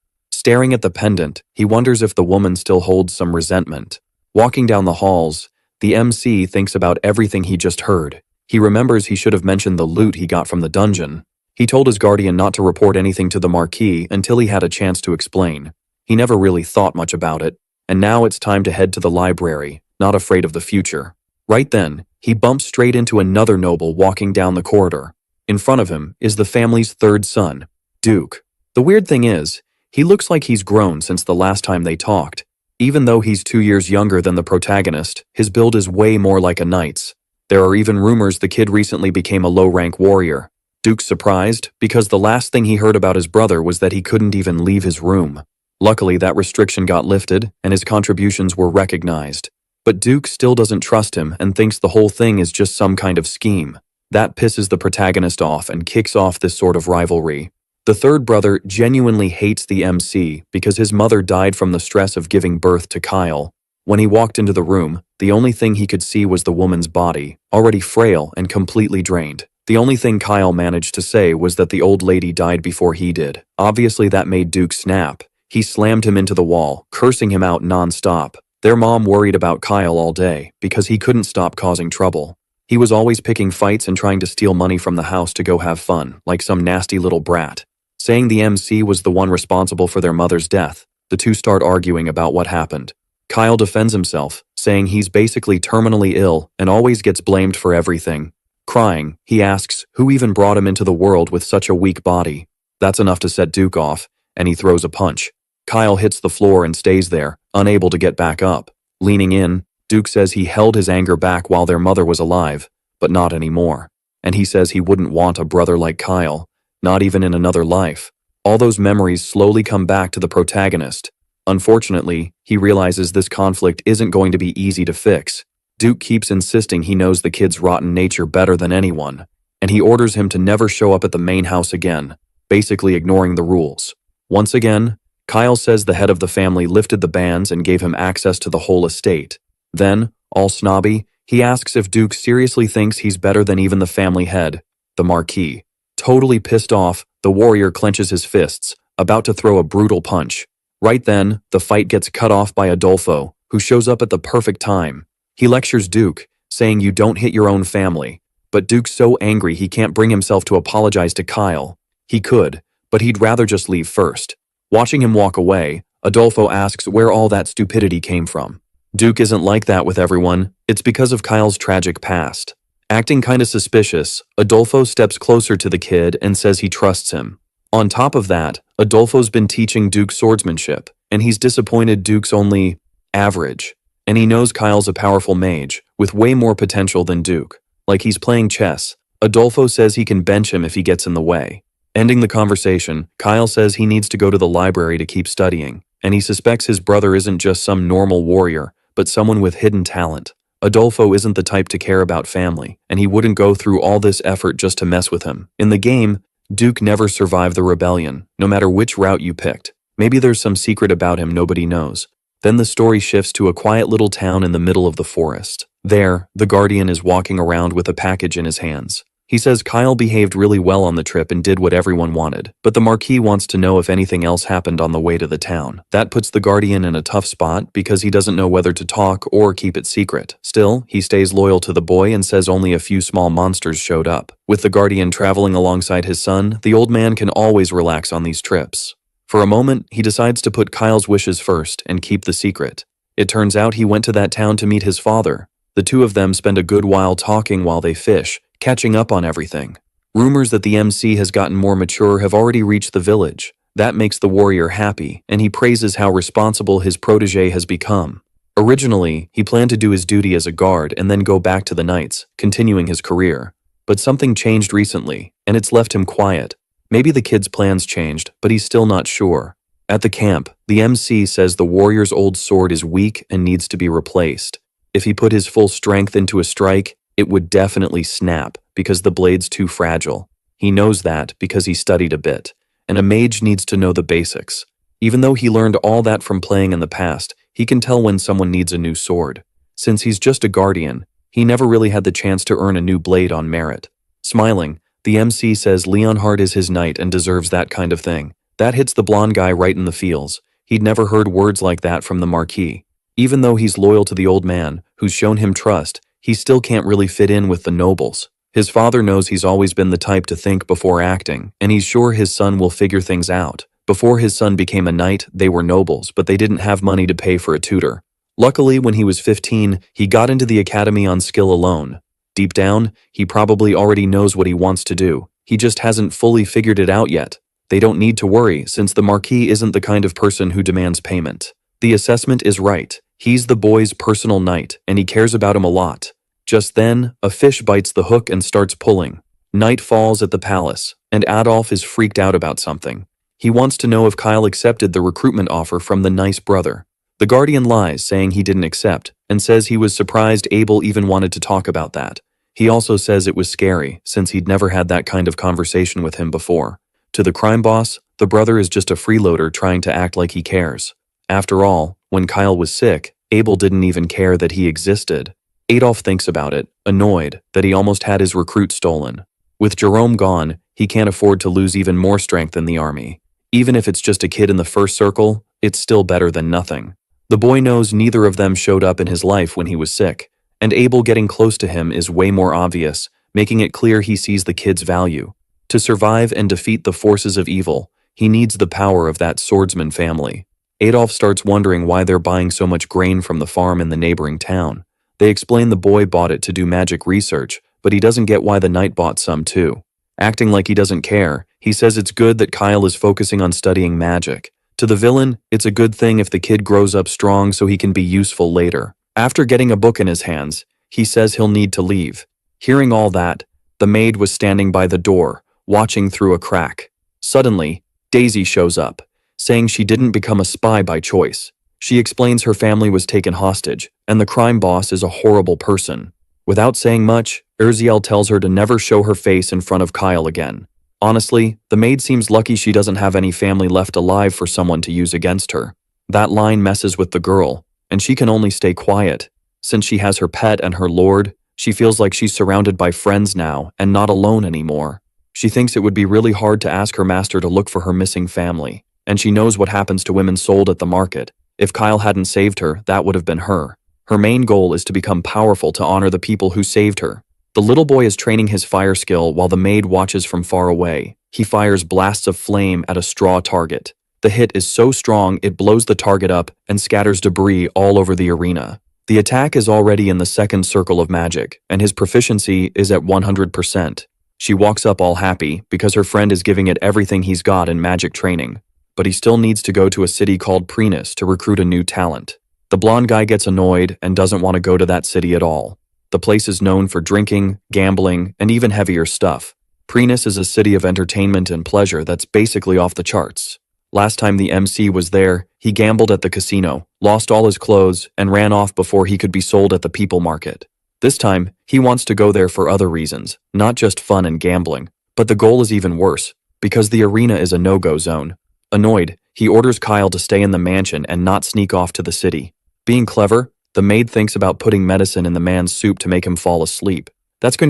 Speaker 1: Staring at the pendant, he wonders if the woman still holds some resentment. Walking down the halls, the MC thinks about everything he just heard. He remembers he should have mentioned the loot he got from the dungeon. He told his guardian not to report anything to the Marquis until he had a chance to explain. He never really thought much about it, and now it's time to head to the library, not afraid of the future. Right then, he bumps straight into another noble walking down the corridor. In front of him is the family's third son, Duke. The weird thing is, he looks like he's grown since the last time they talked. Even though he's 2 years younger than the protagonist, his build is way more like a knight's. There are even rumors the kid recently became a low-rank warrior. Duke's surprised because the last thing he heard about his brother was that he couldn't even leave his room. Luckily, that restriction got lifted and his contributions were recognized. But Duke still doesn't trust him and thinks the whole thing is just some kind of scheme. That pisses the protagonist off and kicks off this sort of rivalry. The third brother genuinely hates the MC because his mother died from the stress of giving birth to Kyle. When he walked into the room, the only thing he could see was the woman's body, already frail and completely drained. The only thing Kyle managed to say was that the old lady died before he did. Obviously that made Duke snap. He slammed him into the wall, cursing him out non-stop. Their mom worried about Kyle all day because he couldn't stop causing trouble. He was always picking fights and trying to steal money from the house to go have fun, like some nasty little brat. Saying the MC was the one responsible for their mother's death, the two start arguing about what happened. Kyle defends himself, saying he's basically terminally ill and always gets blamed for everything. Crying, he asks who even brought him into the world with such a weak body. That's enough to set Duke off, and he throws a punch. Kyle hits the floor and stays there, unable to get back up. Leaning in, Duke says he held his anger back while their mother was alive, but not anymore. And he says he wouldn't want a brother like Kyle, not even in another life. All those memories slowly come back to the protagonist. Unfortunately, he realizes this conflict isn't going to be easy to fix. Duke keeps insisting he knows the kid's rotten nature better than anyone, and he orders him to never show up at the main house again, basically ignoring the rules. Once again, Kyle says the head of the family lifted the bans and gave him access to the whole estate. Then, all snobby, he asks if Duke seriously thinks he's better than even the family head, the Marquis. Totally pissed off, the warrior clenches his fists, about to throw a brutal punch. Right then, the fight gets cut off by Adolfo, who shows up at the perfect time. He lectures Duke, saying you don't hit your own family. But Duke's so angry he can't bring himself to apologize to Kyle. He could, but he'd rather just leave first. Watching him walk away, Adolfo asks where all that stupidity came from. Duke isn't like that with everyone, it's because of Kyle's tragic past. Acting kinda suspicious, Adolfo steps closer to the kid and says he trusts him. On top of that, Adolfo's been teaching Duke swordsmanship, and he's disappointed Duke's only average. And he knows Kyle's a powerful mage, with way more potential than Duke. Like he's playing chess, Adolfo says he can bench him if he gets in the way. Ending the conversation, Kyle says he needs to go to the library to keep studying, and he suspects his brother isn't just some normal warrior, but someone with hidden talent. Adolfo isn't the type to care about family, and he wouldn't go through all this effort just to mess with him. In the game, Duke never survived the rebellion, no matter which route you picked. Maybe there's some secret about him nobody knows. Then the story shifts to a quiet little town in the middle of the forest. There, the Guardian is walking around with a package in his hands. He says Kyle behaved really well on the trip and did what everyone wanted, but the Marquis wants to know if anything else happened on the way to the town. That puts the Guardian in a tough spot because he doesn't know whether to talk or keep it secret. Still, he stays loyal to the boy and says only a few small monsters showed up. With the Guardian traveling alongside his son, the old man can always relax on these trips. For a moment, he decides to put Kyle's wishes first and keep the secret. It turns out he went to that town to meet his father. The two of them spend a good while talking while they fish, catching up on everything. Rumors that the MC has gotten more mature have already reached the village. That makes the warrior happy, and he praises how responsible his protege has become. Originally, he planned to do his duty as a guard and then go back to the Knights, continuing his career. But something changed recently, and it's left him quiet. Maybe the kid's plans changed, but he's still not sure. At the camp, the MC says the warrior's old sword is weak and needs to be replaced. If he put his full strength into a strike, it would definitely snap because the blade's too fragile. He knows that because he studied a bit, and a mage needs to know the basics. Even though he learned all that from playing in the past, he can tell when someone needs a new sword. Since he's just a guardian, he never really had the chance to earn a new blade on merit. Smiling, the MC says Leonhard is his knight and deserves that kind of thing. That hits the blonde guy right in the feels. He'd never heard words like that from the Marquis. Even though he's loyal to the old man, who's shown him trust, he still can't really fit in with the nobles. His father knows he's always been the type to think before acting, and he's sure his son will figure things out. Before his son became a knight, they were nobles, but they didn't have money to pay for a tutor. Luckily, when he was 15, he got into the academy on skill alone. Deep down, he probably already knows what he wants to do. He just hasn't fully figured it out yet. They don't need to worry, since the Marquis isn't the kind of person who demands payment. The assessment is right. He's the boy's personal knight, and he cares about him a lot. Just then, a fish bites the hook and starts pulling. Night falls at the palace, and Adolf is freaked out about something. He wants to know if Kyle accepted the recruitment offer from the nice brother. The guardian lies, saying he didn't accept, and says he was surprised Abel even wanted to talk about that. He also says it was scary, since he'd never had that kind of conversation with him before. To the crime boss, the brother is just a freeloader trying to act like he cares. After all, when Kyle was sick, Abel didn't even care that he existed. Adolf thinks about it, annoyed that he almost had his recruit stolen. With Jerome gone, he can't afford to lose even more strength in the army. Even if it's just a kid in the first circle, it's still better than nothing. The boy knows neither of them showed up in his life when he was sick, and Abel getting close to him is way more obvious, making it clear he sees the kid's value. To survive and defeat the forces of evil, he needs the power of that swordsman family. Adolf starts wondering why they're buying so much grain from the farm in the neighboring town. They explain the boy bought it to do magic research, but he doesn't get why the knight bought some too. Acting like he doesn't care, he says it's good that Kyle is focusing on studying magic. To the villain, it's a good thing if the kid grows up strong so he can be useful later. After getting a book in his hands, he says he'll need to leave. Hearing all that, the maid was standing by the door, watching through a crack. Suddenly, Daisy shows up, saying she didn't become a spy by choice. She explains her family was taken hostage, and the crime boss is a horrible person. Without saying much, Urziel tells her to never show her face in front of Kyle again. Honestly, the maid seems lucky she doesn't have any family left alive for someone to use against her. That line messes with the girl, and she can only stay quiet. Since she has her pet and her lord, she feels like she's surrounded by friends now and not alone anymore. She thinks it would be really hard to ask her master to look for her missing family, and she knows what happens to women sold at the market. If Kyle hadn't saved her, that would have been her. Her main goal is to become powerful to honor the people who saved her. The little boy is training his fire skill while the maid watches from far away. He fires blasts of flame at a straw target. The hit is so strong it blows the target up and scatters debris all over the arena. The attack is already in the second circle of magic, and his proficiency is at 100%. She walks up all happy because her friend is giving it everything he's got in magic training. But he still needs to go to a city called Prenus to recruit a new talent. The blonde guy gets annoyed and doesn't want to go to that city at all. The place is known for drinking, gambling, and even heavier stuff. Prenus is a city of entertainment and pleasure that's basically off the charts. Last time the MC was there, he gambled at the casino, lost all his clothes, and ran off before he could be sold at the people market. This time, he wants to go there for other reasons, not just fun and gambling. But the goal is even worse, because the arena is a no-go zone. Annoyed, he orders Kyle to stay in the mansion and not sneak off to the city. Being clever, the maid thinks about putting medicine in the man's soup to make him fall asleep. That's going to